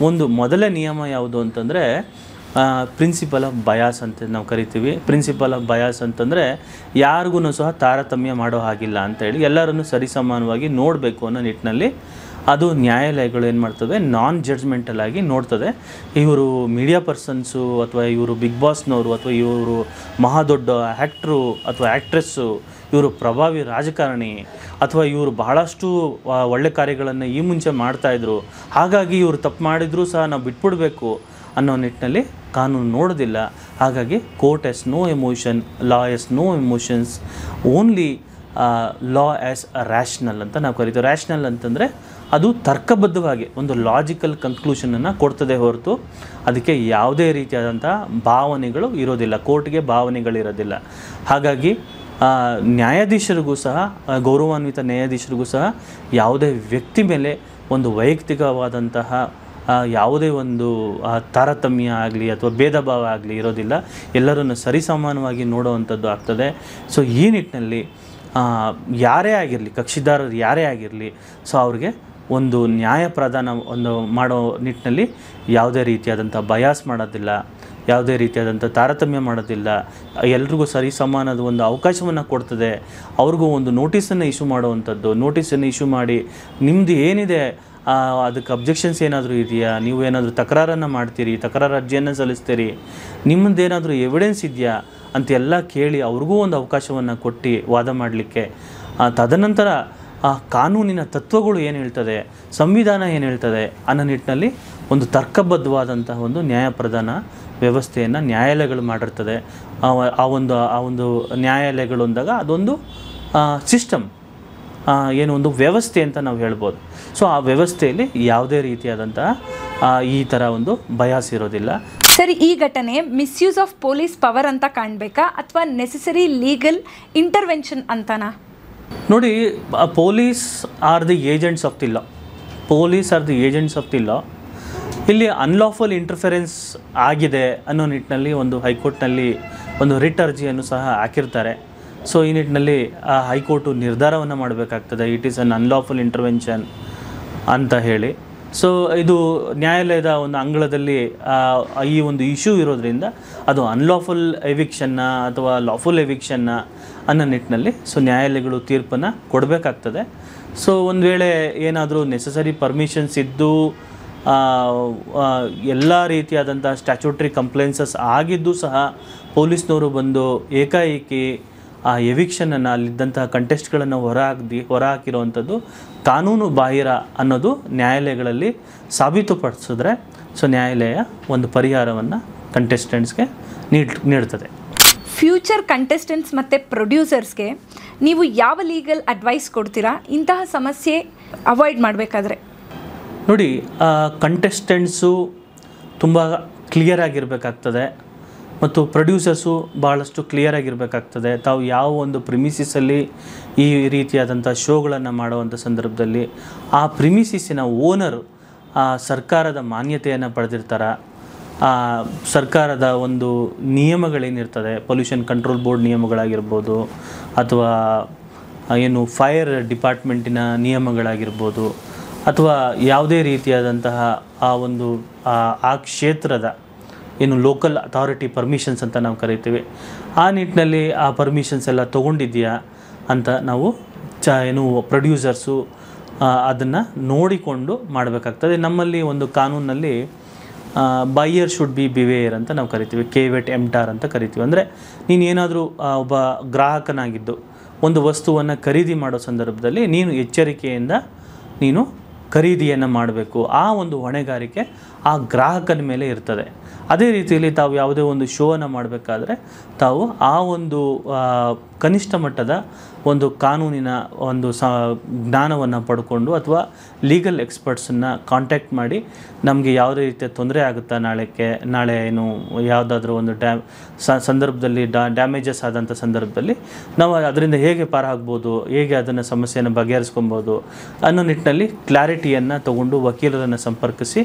ಒಂದು ಮೊದಲ ನಿಯಮ ಯಾವುದು ಅಂತಂದರೆ ಪ್ರಿನ್ಸಿಪಲ್ ಆಫ್ ಬಯಾಸ್ ಅಂತ ನಾವು ಕರಿತೀವಿ. ಪ್ರಿನ್ಸಿಪಲ್ ಆಫ್ ಬಯಾಸ್ ಅಂತಂದರೆ ಯಾರಿಗೂ ಸಹ ತಾರತಮ್ಯ ಮಾಡೋ ಹಾಗಿಲ್ಲ ಅಂತೇಳಿ ಎಲ್ಲರನ್ನೂ ಸರಿಸಮಾನವಾಗಿ ನೋಡಬೇಕು ಅನ್ನೋ ನಿಟ್ಟಿನಲ್ಲಿ ಅದು ನ್ಯಾಯಾಲಯಗಳು ಏನು ಮಾಡ್ತವೆ, ನಾನ್ ಜಡ್ಜ್ಮೆಂಟಲ್ ಆಗಿ ನೋಡ್ತದೆ. ಇವರು ಮೀಡಿಯಾ ಪರ್ಸನ್ಸು ಅಥವಾ ಇವರು ಬಿಗ್ ಬಾಸ್ನವರು ಅಥವಾ ಇವರು ಮಹಾದೊಡ್ಡ ಆ್ಯಕ್ಟ್ರು ಅಥವಾ ಆ್ಯಕ್ಟ್ರೆಸ್ಸು ಇವರು ಪ್ರಭಾವಿ ರಾಜಕಾರಣಿ ಅಥವಾ ಇವರು ಬಹಳಷ್ಟು ಒಳ್ಳೆ ಕಾರ್ಯಗಳನ್ನು ಈ ಮುಂಚೆ ಮಾಡ್ತಾಯಿದ್ರು, ಹಾಗಾಗಿ ಇವರು ತಪ್ಪು ಮಾಡಿದರೂ ಸಹ ನಾವು ಬಿಟ್ಬಿಡಬೇಕು ಅನ್ನೋ ನಿಟ್ಟಿನಲ್ಲಿ ಕಾನೂನು ನೋಡೋದಿಲ್ಲ. ಹಾಗಾಗಿ ಕೋರ್ಟ್ ಎಸ್ ನೋ ಎಮೋಷನ್, ಲಾ ಎಸ್ ನೋ ಎಮೋಷನ್ಸ್, ಓನ್ಲಿ ಲಾ ಆ್ಯಸ್ ರ್ಯಾಷನಲ್ ಅಂತ ನಾವು ಕರಿತೀವಿ. ರ್ಯಾಷನಲ್ ಅಂತಂದರೆ ಅದು ತರ್ಕಬದ್ಧವಾಗಿ ಒಂದು ಲಾಜಿಕಲ್ ಕನ್ಕ್ಲೂಷನನ್ನು ಕೊಡ್ತದೆ ಹೊರತು ಅದಕ್ಕೆ ಯಾವುದೇ ರೀತಿಯಾದಂಥ ಭಾವನೆಗಳು ಇರೋದಿಲ್ಲ, ಕೋರ್ಟ್ಗೆ ಭಾವನೆಗಳಿರೋದಿಲ್ಲ. ಹಾಗಾಗಿ ನ್ಯಾಯಾಧೀಶರಿಗೂ ಸಹ, ಗೌರವಾನ್ವಿತ ನ್ಯಾಯಾಧೀಶರಿಗೂ ಸಹ ಯಾವುದೇ ವ್ಯಕ್ತಿ ಮೇಲೆ ಒಂದು ವೈಯಕ್ತಿಕವಾದಂತಹ ಯಾವುದೇ ಒಂದು ತಾರತಮ್ಯ ಆಗಲಿ ಅಥವಾ ಭೇದ ಭಾವ ಆಗಲಿ ಇರೋದಿಲ್ಲ, ಎಲ್ಲರನ್ನು ಸರಿಸಮಾನವಾಗಿ ನೋಡುವಂಥದ್ದು ಆಗ್ತದೆ. ಸೊ ಈ ನಿಟ್ಟಿನಲ್ಲಿ ಯಾರೇ ಆಗಿರಲಿ, ಕಕ್ಷಿದಾರರು ಯಾರೇ ಆಗಿರಲಿ, ಸೊ ಅವ್ರಿಗೆ ಒಂದು ನ್ಯಾಯ ಪ್ರದಾನ ಮಾಡೋ ನಿಟ್ಟಿನಲ್ಲಿ ಯಾವುದೇ ರೀತಿಯಾದಂಥ ಬಯಾಸ್ ಮಾಡೋದಿಲ್ಲ, ಯಾವುದೇ ರೀತಿಯಾದಂಥ ತಾರತಮ್ಯ ಮಾಡೋದಿಲ್ಲ, ಎಲ್ರಿಗೂ ಸರಿ ಸಮಾನದ ಒಂದು ಅವಕಾಶವನ್ನು ಕೊಡ್ತದೆ. ಅವ್ರಿಗೂ ಒಂದು ನೋಟಿಸನ್ನು ಇಶ್ಯೂ ಮಾಡುವಂಥದ್ದು, ನೋಟಿಸನ್ನು ಇಶ್ಯೂ ಮಾಡಿ ನಿಮ್ಮದು ಏನಿದೆ ಅದಕ್ಕೆ ಅಬ್ಜೆಕ್ಷನ್ಸ್ ಏನಾದರೂ ಇದೆಯಾ, ನೀವು ಏನಾದರೂ ತಕರಾರನ್ನು ಮಾಡ್ತೀರಿ, ತಕರಾರು ಅರ್ಜಿಯನ್ನು ಸಲ್ಲಿಸ್ತೀರಿ, ನಿಮ್ಮದೇನಾದರೂ ಎವಿಡೆನ್ಸ್ ಇದೆಯಾ ಅಂತೆಲ್ಲ ಕೇಳಿ ಅವ್ರಿಗೂ ಒಂದು ಅವಕಾಶವನ್ನು ಕೊಟ್ಟು ವಾದ ಮಾಡಲಿಕ್ಕೆ. ತದನಂತರ ಕಾನೂನಿನ ತತ್ವಗಳು ಏನು ಹೇಳ್ತದೆ, ಸಂವಿಧಾನ ಏನು ಹೇಳ್ತದೆ ಅನ್ನೋ ನಿಟ್ಟಿನಲ್ಲಿ ಒಂದು ತರ್ಕಬದ್ಧವಾದಂತಹ ಒಂದು ನ್ಯಾಯ ಪ್ರದಾನ ವ್ಯವಸ್ಥೆಯನ್ನು ನ್ಯಾಯಾಲಯಗಳು ಮಾಡಿರ್ತದೆ. ಆ ಒಂದು ನ್ಯಾಯಾಲಯಗಳು ಅಂದಾಗ ಅದೊಂದು ಸಿಸ್ಟಮ್, ಏನು ಒಂದು ವ್ಯವಸ್ಥೆ ಅಂತ ನಾವು ಹೇಳ್ಬೋದು. ಸೊ ಆ ವ್ಯವಸ್ಥೆಯಲ್ಲಿ ಯಾವುದೇ ರೀತಿಯಾದಂತಹ ಈ ಥರ ಒಂದು ಬಯಾಸ್ ಇರೋದಿಲ್ಲ. ಸರಿ, ಈ ಘಟನೆ ಮಿಸ್ಯೂಸ್ ಆಫ್ ಪೊಲೀಸ್ ಪವರ್ ಅಂತ ಕಾಣಬೇಕಾ ಅಥವಾ ನೆಸೆಸರಿ ಲೀಗಲ್ ಇಂಟರ್ವೆನ್ಷನ್ ಅಂತನಾ? ನೋಡಿ, police R the agents of the law. Police R the agents of the law. ಇಲ್ಲಿ ಅನ್ಲಾಫುಲ್ ಇಂಟರ್ಫೆರೆನ್ಸ್ ಆಗಿದೆ ಅನ್ನೋ ನಿಟ್ಟಿನಲ್ಲಿ ಒಂದು ಹೈಕೋರ್ಟ್ನಲ್ಲಿ ಒಂದು ರಿಟ್ ಅರ್ಜಿಯನ್ನು ಸಹ ಹಾಕಿರ್ತಾರೆ. ಸೊ ಈ ನಿಟ್ಟಿನಲ್ಲಿ ಹೈಕೋರ್ಟು ನಿರ್ಧಾರವನ್ನು ಮಾಡಬೇಕಾಗ್ತದೆ, it is an unlawful intervention ಅಂತ ಹೇಳಿ. ಸೊ ಇದು ನ್ಯಾಯಾಲಯದ ಒಂದು ಅಂಗಳದಲ್ಲಿ ಈ ಒಂದು ಇಶ್ಯೂ ಇರೋದ್ರಿಂದ ಅದು ಅನ್ಲಾಫುಲ್ ಎವಿಕ್ಷನ್ನ ಅಥವಾ ಲಾಫುಲ್ ಎವಿಕ್ಷನ್ನ ಅನ್ನೋ ನಿಟ್ಟಿನಲ್ಲಿ ಸೊ ನ್ಯಾಯಾಲಯಗಳು ತೀರ್ಪನ್ನು ಕೊಡಬೇಕಾಗ್ತದೆ. ಸೊ ಒಂದು ವೇಳೆ ಏನಾದರೂ ನೆಸಸರಿ ಪರ್ಮಿಷನ್ಸ್ ಇದ್ದು ಎಲ್ಲ ರೀತಿಯಾದಂಥ ಸ್ಟ್ಯಾಚ್ಯೂಟ್ರಿ ಕಂಪ್ಲೇನ್ಸಸ್ ಆಗಿದ್ದು ಸಹ ಪೊಲೀಸ್ನವರು ಬಂದು ಏಕಾಏಕಿ ಆ ಎವಿಕ್ಷನನ್ನು, ಅಲ್ಲಿದ್ದಂತಹ ಕಂಟೆಸ್ಟ್ಗಳನ್ನು ಹೊರಹಾಕಿರುವಂಥದ್ದು ಕಾನೂನು ಬಾಹಿರ ಅನ್ನೋದು ನ್ಯಾಯಾಲಯಗಳಲ್ಲಿ ಸಾಬೀತುಪಡಿಸಿದ್ರೆ ಸೊ ನ್ಯಾಯಾಲಯ ಒಂದು ಪರಿಹಾರವನ್ನು ಕಂಟೆಸ್ಟೆಂಟ್ಸ್ಗೆ ನೀಡ್ತದೆ. ಫ್ಯೂಚರ್ ಕಂಟೆಸ್ಟೆಂಟ್ಸ್ ಮತ್ತು ಪ್ರೊಡ್ಯೂಸರ್ಸ್ಗೆ ನೀವು ಯಾವ ಲೀಗಲ್ ಅಡ್ವೈಸ್ ಕೊಡ್ತೀರಾ ಇಂತಹ ಸಮಸ್ಯೆ ಅವಾಯ್ಡ್ ಮಾಡಬೇಕಾದ್ರೆ? ನೋಡಿ, ಕಂಟೆಸ್ಟೆಂಟ್ಸು ತುಂಬ ಕ್ಲಿಯರ್ ಆಗಿರಬೇಕಾಗ್ತದೆ ಮತ್ತು ಪ್ರೊಡ್ಯೂಸರ್ಸು ಭಾಳಷ್ಟು ಕ್ಲಿಯರ್ ಆಗಿರಬೇಕಾಗ್ತದೆ. ತಾವು ಯಾವ ಒಂದು ಪ್ರಿಮಿಸಿಸಲ್ಲಿ ಈ ರೀತಿಯಾದಂಥ ಶೋಗಳನ್ನು ಮಾಡುವಂಥ ಸಂದರ್ಭದಲ್ಲಿ ಆ ಪ್ರಿಮಿಸಿಸಿನ ಓನರ್ ಸರ್ಕಾರದ ಮಾನ್ಯತೆಯನ್ನು ಪಡೆದಿರ್ತಾರೆ. ಸರ್ಕಾರದ ಒಂದು ನಿಯಮಗಳೇನಿರ್ತದೆ, ಪೊಲ್ಯೂಷನ್ ಕಂಟ್ರೋಲ್ ಬೋರ್ಡ್ ನಿಯಮಗಳಾಗಿರ್ಬೋದು ಅಥವಾ ಏನು ಫೈರ್ ಡಿಪಾರ್ಟ್ಮೆಂಟಿನ ನಿಯಮಗಳಾಗಿರ್ಬೋದು ಅಥವಾ ಯಾವುದೇ ರೀತಿಯಾದಂತಹ ಆ ಕ್ಷೇತ್ರದ ಏನು ಲೋಕಲ್ ಅಥಾರಿಟಿ ಪರ್ಮಿಷನ್ಸ್ ಅಂತ ನಾವು ಕರಿತೀವಿ, ಆ ನಿಟ್ಟಿನಲ್ಲಿ ಆ ಪರ್ಮಿಷನ್ಸ್ ಎಲ್ಲ ತೊಗೊಂಡಿದೆಯಾ ಅಂತ ನಾವು ಪ್ರೊಡ್ಯೂಸರ್ಸು ಅದನ್ನು ನೋಡಿಕೊಂಡು ಮಾಡಬೇಕಾಗ್ತದೆ. ನಮ್ಮಲ್ಲಿ ಒಂದು ಕಾನೂನಲ್ಲಿ ಬೈಯರ್ ಶುಡ್ ಬಿ ಬಿವೇರ್ ಅಂತ ನಾವು ಕರಿತೀವಿ, ಕೇವೆಟ್ ಎಂಟಾರ್ ಅಂತ ಕರಿತೀವಿ. ಅಂದರೆ ನೀನು ಏನಾದರೂ ಒಬ್ಬ ಗ್ರಾಹಕನಾಗಿದ್ದು ಒಂದು ವಸ್ತುವನ್ನು ಖರೀದಿ ಮಾಡೋ ಸಂದರ್ಭದಲ್ಲಿ ನೀನು ಎಚ್ಚರಿಕೆಯಿಂದ ನೀನು ಖರೀದಿಯನ್ನು ಮಾಡಬೇಕು. ಆ ಒಂದು ಹೊಣೆಗಾರಿಕೆ ಆ ಗ್ರಾಹಕನ ಮೇಲೆ ಇರ್ತದೆ. ಅದೇ ರೀತಿಯಲ್ಲಿ ತಾವು ಯಾವುದೇ ಒಂದು ಶೋವನ್ನು ಮಾಡಬೇಕಾದ್ರೆ ತಾವು ಆ ಒಂದು ಕನಿಷ್ಠ ಮಟ್ಟದ ಒಂದು ಕಾನೂನಿನ ಒಂದು ಜ್ಞಾನವನ್ನು ಪಡ್ಕೊಂಡು ಅಥವಾ ಲೀಗಲ್ ಎಕ್ಸ್ಪರ್ಟ್ಸನ್ನು ಕಾಂಟ್ಯಾಕ್ಟ್ ಮಾಡಿ ನಮಗೆ ಯಾವುದೇ ರೀತಿಯ ತೊಂದರೆ ಆಗುತ್ತಾ ನಾಳೆ ಏನು ಯಾವುದಾದ್ರೂ ಒಂದು ಸಂದರ್ಭದಲ್ಲಿ ಡ್ಯಾಮೇಜಸ್ ಆದಂಥ ಸಂದರ್ಭದಲ್ಲಿ ನಾವು ಅದರಿಂದ ಹೇಗೆ ಪಾರಾಗ್ಬೋದು, ಹೇಗೆ ಅದನ್ನು ಸಮಸ್ಯೆಯನ್ನು ಬಗೆಹರಿಸ್ಕೊಬೋದು ಅನ್ನೋ ನಿಟ್ಟಿನಲ್ಲಿ ಕ್ಲಾರಿಟಿಯನ್ನು ತಗೊಂಡು ವಕೀಲರನ್ನು ಸಂಪರ್ಕಿಸಿ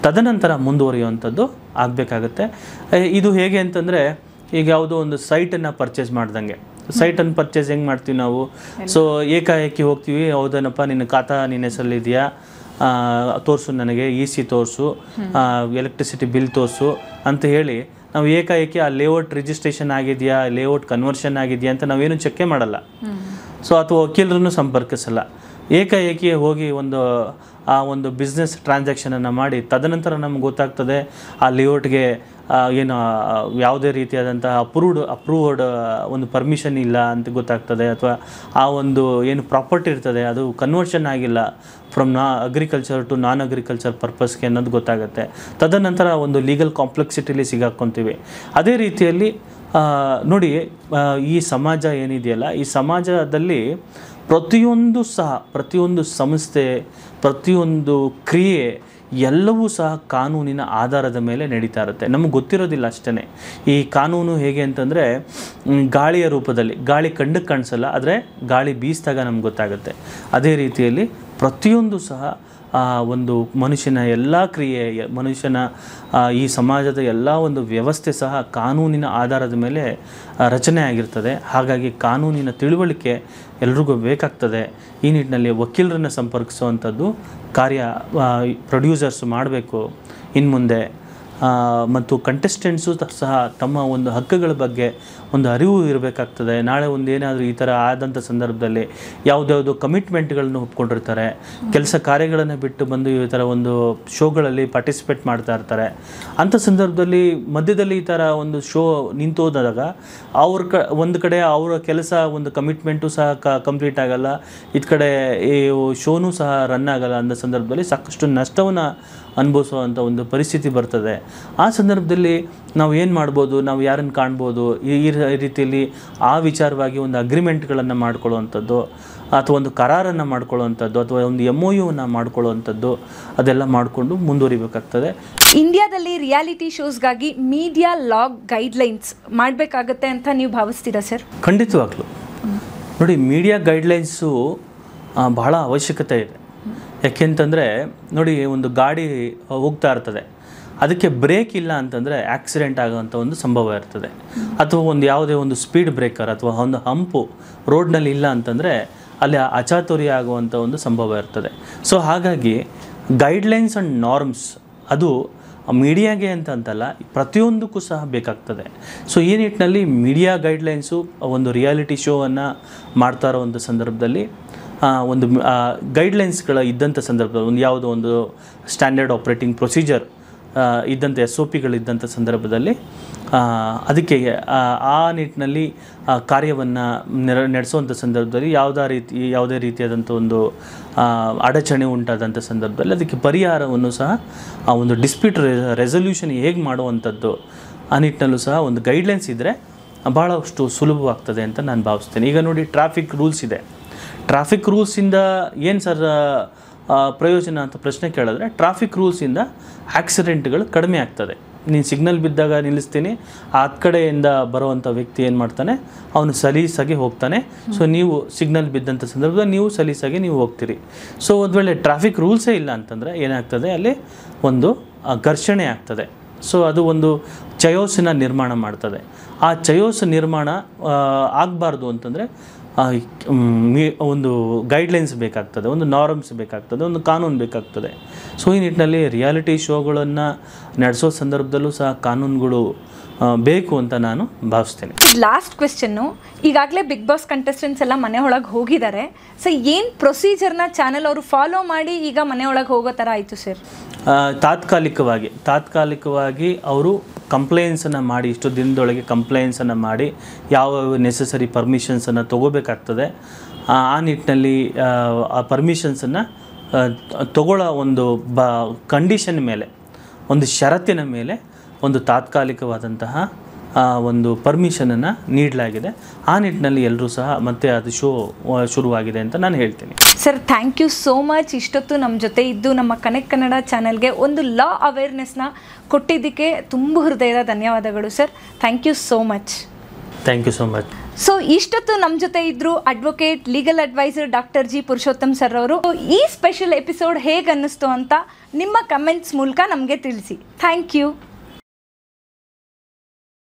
ತದನಂತರ ಮುಂದುವರಿಯುವಂಥದ್ದು ಆಗಬೇಕಾಗತ್ತೆ. ಇದು ಹೇಗೆ ಅಂತಂದರೆ, ಈಗ ಯಾವುದೋ ಒಂದು ಸೈಟನ್ನು ಪರ್ಚೇಸ್ ಮಾಡ್ದಂಗೆ, ಸೈಟನ್ನು ಪರ್ಚೇಸ್ ಹೆಂಗೆ ಮಾಡ್ತೀವಿ ನಾವು? ಸೊ ಏಕಾಏಕಿ ಹೋಗ್ತೀವಿ, ಹೌದೇನಪ್ಪ ನಿನ್ನ ಖಾತಾ ನಿನ್ನ ಹೆಸರಲ್ಲಿದೆಯಾ, ತೋರಿಸು ನನಗೆ, EC ತೋರಿಸು, ಎಲೆಕ್ಟ್ರಿಸಿಟಿ ಬಿಲ್ ತೋರಿಸು ಅಂತ ಹೇಳಿ ನಾವು ಏಕಾಏಕಿ ಆ ಲೇಔಟ್ ರಿಜಿಸ್ಟ್ರೇಷನ್ ಆಗಿದೆಯಾ, ಲೇಔಟ್ ಕನ್ವರ್ಷನ್ ಆಗಿದೆಯಾ ಅಂತ ನಾವೇನು ಚೆಕ್ಕೇ ಮಾಡಲ್ಲ. ಸೊ ಅಥವಾ ವಕೀಲರನ್ನು ಸಂಪರ್ಕಿಸಲ್ಲ, ಏಕಾಏಕಿ ಹೋಗಿ ಆ ಒಂದು ಬಿಸ್ನೆಸ್ ಟ್ರಾನ್ಸಾಕ್ಷನನ್ನು ಮಾಡಿ ತದನಂತರ ನಮ್ಗೆ ಗೊತ್ತಾಗ್ತದೆ ಆ ಲೇಔಟ್ಗೆ ಏನು ಯಾವುದೇ ರೀತಿಯಾದಂತಹ ಅಪ್ರೂವ್ಡ್ ಒಂದು ಪರ್ಮಿಷನ್ ಇಲ್ಲ ಅಂತ ಗೊತ್ತಾಗ್ತದೆ, ಅಥವಾ ಆ ಒಂದು ಏನು ಪ್ರಾಪರ್ಟಿ ಇರ್ತದೆ ಅದು ಕನ್ವರ್ಷನ್ ಆಗಿಲ್ಲ from agriculture to non agriculture ಪರ್ಪಸ್ಗೆ ಅನ್ನೋದು ಗೊತ್ತಾಗುತ್ತೆ. ತದನಂತರ ಒಂದು ಲೀಗಲ್ ಕಾಂಪ್ಲೆಕ್ಸಿಟಿಲಿ ಸಿಗಾಕ್ಕೊತೀವಿ. ಅದೇ ರೀತಿಯಲ್ಲಿ ನೋಡಿ, ಈ ಸಮಾಜ ಏನಿದೆಯಲ್ಲ, ಈ ಸಮಾಜದಲ್ಲಿ ಪ್ರತಿಯೊಂದು ಸಂಸ್ಥೆ, ಪ್ರತಿಯೊಂದು ಕ್ರಿಯೆ ಎಲ್ಲವೂ ಸಹ ಕಾನೂನಿನ ಆಧಾರದ ಮೇಲೆ ನಡೀತಾ ಇರುತ್ತೆ. ನಮಗೆ ಗೊತ್ತಿರೋದಿಲ್ಲ ಅಷ್ಟೇ. ಈ ಕಾನೂನು ಹೇಗೆ ಅಂತಂದರೆ, ಗಾಳಿಯ ರೂಪದಲ್ಲಿ, ಗಾಳಿ ಕಣ್ಣಕ್ಕೆ ಕಾಣಿಸಲ್ಲ, ಆದರೆ ಗಾಳಿ ಬೀಸಿದಾಗ ನಮ್ಗೆ ಗೊತ್ತಾಗುತ್ತೆ. ಅದೇ ರೀತಿಯಲ್ಲಿ ಪ್ರತಿಯೊಂದು ಸಹ ಒಂದು ಮನುಷ್ಯನ ಎಲ್ಲ ಕ್ರಿಯೆ, ಮನುಷ್ಯನ ಈ ಸಮಾಜದ ಎಲ್ಲ ಒಂದು ವ್ಯವಸ್ಥೆ ಸಹ ಕಾನೂನಿನ ಆಧಾರದ ಮೇಲೆ ರಚನೆ ಆಗಿರ್ತದೆ. ಹಾಗಾಗಿ ಕಾನೂನಿನ ತಿಳುವಳಿಕೆ ಎಲ್ರಿಗೂ ಬೇಕಾಗ್ತದೆ. ಈ ನಿಟ್ಟಿನಲ್ಲಿ ವಕೀಲರನ್ನು ಸಂಪರ್ಕಿಸುವಂಥದ್ದು ಕಾರ್ಯ ಪ್ರೊಡ್ಯೂಸರ್ಸ್ ಮಾಡಬೇಕು ಇನ್ನು ಮುಂದೆ. ಮತ್ತು ಕಂಟೆಸ್ಟೆಂಟ್ಸು ಸಹ ತಮ್ಮ ಒಂದು ಹಕ್ಕುಗಳ ಬಗ್ಗೆ ಒಂದು ಅರಿವು ಇರಬೇಕಾಗ್ತದೆ. ನಾಳೆ ಒಂದೇನಾದರೂ ಈ ಥರ ಆದಂಥ ಸಂದರ್ಭದಲ್ಲಿ ಯಾವುದ್ಯಾವುದೋ ಕಮಿಟ್ಮೆಂಟ್ಗಳನ್ನು ಒಪ್ಕೊಂಡಿರ್ತಾರೆ, ಕೆಲಸ ಕಾರ್ಯಗಳನ್ನು ಬಿಟ್ಟು ಬಂದು ಈ ಥರ ಒಂದು ಶೋಗಳಲ್ಲಿ ಪಾರ್ಟಿಸಿಪೇಟ್ ಮಾಡ್ತಾ ಇರ್ತಾರೆ. ಅಂಥ ಸಂದರ್ಭದಲ್ಲಿ ಮಧ್ಯದಲ್ಲಿ ಈ ಥರ ಒಂದು ಶೋ ನಿಂತೋದಾಗ ಒಂದು ಕಡೆ ಅವರ ಕೆಲಸ, ಒಂದು ಕಮಿಟ್ಮೆಂಟು ಸಹ ಕಂಪ್ಲೀಟ್ ಆಗಲ್ಲ, ಇದು ಕಡೆ ಈ ಶೋನೂ ಸಹ ರನ್ ಆಗಲ್ಲ. ಅಂಥ ಸಂದರ್ಭದಲ್ಲಿ ಸಾಕಷ್ಟು ನಷ್ಟವನ್ನು ಅನುಭವಿಸುವಂಥ ಒಂದು ಪರಿಸ್ಥಿತಿ ಬರ್ತದೆ. ಆ ಸಂದರ್ಭದಲ್ಲಿ ನಾವು ಏನು ಮಾಡ್ಬೋದು, ನಾವು ಯಾರನ್ನು ಕಾಣ್ಬೋದು, ಈ ರೀತಿಯಲ್ಲಿ ಆ ವಿಚಾರವಾಗಿ ಒಂದು ಅಗ್ರಿಮೆಂಟ್ಗಳನ್ನು ಮಾಡ್ಕೊಳ್ಳುವಂಥದ್ದು, ಅಥವಾ ಒಂದು ಕರಾರನ್ನು ಮಾಡ್ಕೊಳ್ಳುವಂಥದ್ದು, ಅಥವಾ ಒಂದು MOUವನ್ನು ಮಾಡ್ಕೊಳ್ಳುವಂಥದ್ದು, ಅದೆಲ್ಲ ಮಾಡಿಕೊಂಡು ಮುಂದುವರಿಬೇಕಾಗ್ತದೆ. ಇಂಡಿಯಾದಲ್ಲಿ ರಿಯಾಲಿಟಿ ಶೋಸ್ಗಾಗಿ ಮೀಡಿಯಾ ಲಾಗ್ ಗೈಡ್ಲೈನ್ಸ್ ಮಾಡಬೇಕಾಗತ್ತೆ ಅಂತ ನೀವು ಭಾವಿಸ್ತೀರಾ ಸರ್? ಖಂಡಿತವಾಗ್ಲೂ ನೋಡಿ, ಮೀಡಿಯಾ ಗೈಡ್ಲೈನ್ಸು ಬಹಳ ಅವಶ್ಯಕತೆ ಇದೆ. ಯಾಕೆಂತಂದರೆ ನೋಡಿ, ಒಂದು ಗಾಡಿ ಹೋಗ್ತಾ ಇರ್ತದೆ, ಅದಕ್ಕೆ ಬ್ರೇಕ್ ಇಲ್ಲ ಅಂತಂದರೆ ಆಕ್ಸಿಡೆಂಟ್ ಆಗೋವಂಥ ಒಂದು ಸಂಭವ ಇರ್ತದೆ. ಅಥವಾ ಒಂದು ಯಾವುದೇ ಒಂದು ಸ್ಪೀಡ್ ಬ್ರೇಕರ್ ಅಥವಾ ಒಂದು ಹಂಪು ರೋಡ್ನಲ್ಲಿ ಇಲ್ಲ ಅಂತಂದರೆ ಅಲ್ಲಿ ಅಚಾತುರ್ಯ ಆಗುವಂಥ ಒಂದು ಸಂಭವ ಇರ್ತದೆ. ಸೊ ಹಾಗಾಗಿ ಗೈಡ್ಲೈನ್ಸ್ ಆ್ಯಂಡ್ ನಾರ್ಮ್ಸ್ ಅದು ಮೀಡಿಯಾಗೆ ಅಂತಲ್ಲ, ಪ್ರತಿಯೊಂದಕ್ಕೂ ಸಹ ಬೇಕಾಗ್ತದೆ. ಸೊ ಈ ನಿಟ್ಟಿನಲ್ಲಿ ಮೀಡಿಯಾ ಗೈಡ್ಲೈನ್ಸು ಒಂದು ರಿಯಾಲಿಟಿ ಶೋವನ್ನು ಮಾಡ್ತಾ ಇರೋವಂಥ ಸಂದರ್ಭದಲ್ಲಿ ಒಂದು ಗೈಡ್ಲೈನ್ಸ್ಗಳ ಇದ್ದಂಥ ಸಂದರ್ಭದಲ್ಲಿ, ಒಂದು ಯಾವುದೋ ಒಂದು ಸ್ಟ್ಯಾಂಡರ್ಡ್ ಆಪ್ರೇಟಿಂಗ್ ಪ್ರೊಸೀಜರ್ ಇದ್ದಂಥ SOPಗಳಿದ್ದಂಥ ಸಂದರ್ಭದಲ್ಲಿ ಅದಕ್ಕೆ ಆ ನಿಟ್ಟಿನಲ್ಲಿ ಕಾರ್ಯವನ್ನು ನಡೆಸುವಂಥ ಸಂದರ್ಭದಲ್ಲಿ ಯಾವುದೇ ರೀತಿಯಾದಂಥ ಒಂದು ಅಡಚಣೆ ಉಂಟಾದಂಥ ಸಂದರ್ಭದಲ್ಲಿ ಅದಕ್ಕೆ ಪರಿಹಾರವನ್ನು ಸಹ ಆ ಒಂದು ಡಿಸ್ಪ್ಯೂಟ್ ರೆಸಲ್ಯೂಷನ್ ಹೇಗೆ ಮಾಡುವಂಥದ್ದು ಆ ನಿಟ್ಟಿನಲ್ಲೂ ಸಹ ಒಂದು ಗೈಡ್ಲೈನ್ಸ್ ಇದ್ದರೆ ಭಾಳಷ್ಟು ಸುಲಭವಾಗ್ತದೆ ಅಂತ ನಾನು ಭಾವಿಸ್ತೇನೆ. ಈಗ ನೋಡಿ, ಟ್ರಾಫಿಕ್ ರೂಲ್ಸ್ ಇದೆ. ಟ್ರಾಫಿಕ್ ರೂಲ್ಸಿಂದ ಏನು ಸರ್ ಪ್ರಯೋಜನ ಅಂತ ಪ್ರಶ್ನೆ ಕೇಳಿದ್ರೆ, ಟ್ರಾಫಿಕ್ ರೂಲ್ಸಿಂದ ಆಕ್ಸಿಡೆಂಟ್ಗಳು ಕಡಿಮೆ ಆಗ್ತದೆ. ನೀನು ಸಿಗ್ನಲ್ ಬಿದ್ದಾಗ ನಿಲ್ಲಿಸ್ತೀನಿ, ಆ ಕಡೆಯಿಂದ ಬರುವಂಥ ವ್ಯಕ್ತಿ ಏನು ಮಾಡ್ತಾನೆ, ಅವನು ಸಲೀಸಾಗಿ ಹೋಗ್ತಾನೆ. ಸೊ ನೀವು ಸಿಗ್ನಲ್ ಬಿದ್ದಂಥ ಸಂದರ್ಭದಲ್ಲಿ ನೀವು ಸಲೀಸಾಗಿ ನೀವು ಹೋಗ್ತೀರಿ. ಸೊ ಒಂದು ವೇಳೆ ಟ್ರಾಫಿಕ್ ರೂಲ್ಸೇ ಇಲ್ಲ ಅಂತಂದರೆ ಏನಾಗ್ತದೆ, ಅಲ್ಲಿ ಒಂದು ಘರ್ಷಣೆ ಆಗ್ತದೆ. ಸೊ ಅದು ಒಂದು ಚಯೋಸನ್ನ ನಿರ್ಮಾಣ ಮಾಡ್ತದೆ. ಆ ಚಯೋಸ್ ನಿರ್ಮಾಣ ಆಗಬಾರ್ದು ಅಂತಂದರೆ ಒಂದು ಗೈಡ್ಲೈನ್ಸ್ ಬೇಕಾಗ್ತದೆ, ಒಂದು ನಾರ್ಮ್ಸ್ ಬೇಕಾಗ್ತದೆ, ಒಂದು ಕಾನೂನು ಬೇಕಾಗ್ತದೆ. ಸೊ ಈ ನಿಟ್ಟಿನಲ್ಲಿ ರಿಯಾಲಿಟಿ ಶೋಗಳನ್ನು ನಡೆಸೋ ಸಂದರ್ಭದಲ್ಲೂ ಸಹ ಕಾನೂನುಗಳು ಬೇಕು ಅಂತ ನಾನು ಭಾವಿಸ್ತೇನೆ. ಲಾಸ್ಟ್ ಕ್ವೆಶ್ಚನ್ನು, ಈಗಾಗಲೇ ಬಿಗ್ ಬಾಸ್ ಕಂಟೆಸ್ಟೆಂಟ್ಸ್ ಎಲ್ಲ ಮನೆ ಒಳಗೆ ಹೋಗಿದ್ದಾರೆ. ಸೊ ಏನು ಪ್ರೊಸೀಜರ್ನ ಚಾನಲ್ ಅವರು ಫಾಲೋ ಮಾಡಿ ಈಗ ಮನೆ ಒಳಗೆ ಹೋಗೋ ಥರ ಆಯಿತು ಸರ್? ತಾತ್ಕಾಲಿಕವಾಗಿ ಅವರು ಕಂಪ್ಲೇಂಟ್ಸನ್ನು ಮಾಡಿ, ಇಷ್ಟು ದಿನದೊಳಗೆ ಕಂಪ್ಲೇಂಟ್ಸನ್ನು ಮಾಡಿ ಯಾವ ನೆಸೆಸರಿ ಪರ್ಮಿಷನ್ಸನ್ನು ತೊಗೋಬೇಕಾಗ್ತದೆ. ಆ ನಿಟ್ಟಿನಲ್ಲಿ ಆ ಪರ್ಮಿಷನ್ಸನ್ನು ತಗೊಳ್ಳೋ ಒಂದು ಕಂಡೀಷನ್ ಮೇಲೆ, ಒಂದು ಷರತ್ತಿನ ಮೇಲೆ ಒಂದು ತಾತ್ಕಾಲಿಕವಾದಂತಹ ಒಂದು ಪರ್ಮಿಷನನ್ನು ನೀಡಲಾಗಿದೆ. ಆ ನಿಟ್ಟಿನಲ್ಲಿ ಎಲ್ಲರೂ ಸಹ ಮತ್ತೆ ಅದು ಶೋ ಶುರುವಾಗಿದೆ ಅಂತ ನಾನು ಹೇಳ್ತೀನಿ. Sir, thank you so much. ಇಷ್ಟೊತ್ತು ನಮ್ಮ ಜೊತೆ ಇದ್ದು ನಮ್ಮ ಕನೆಕ್ಟ್ ಕನ್ನಡ ಚಾನಲ್ಗೆ ಒಂದು ಲಾ ಅವೇರ್ನೆಸ್ನ ಕೊಟ್ಟಿದ್ದಕ್ಕೆ ತುಂಬ ಹೃದಯದ ಧನ್ಯವಾದಗಳು ಸರ್. Thank you so much. Thank you so much. So ಇಷ್ಟೊತ್ತು ನಮ್ಮ ಜೊತೆ ಇದ್ದರು advocate, legal adviser Dr. G. Purushottam sir ಅವರು. ಈ ಸ್ಪೆಷಲ್ ಎಪಿಸೋಡ್ ಹೇಗೆ ಅನ್ನಿಸ್ತು ಅಂತ ನಿಮ್ಮ ಕಮೆಂಟ್ಸ್ ಮೂಲಕ ನಮಗೆ ತಿಳಿಸಿ. Thank you.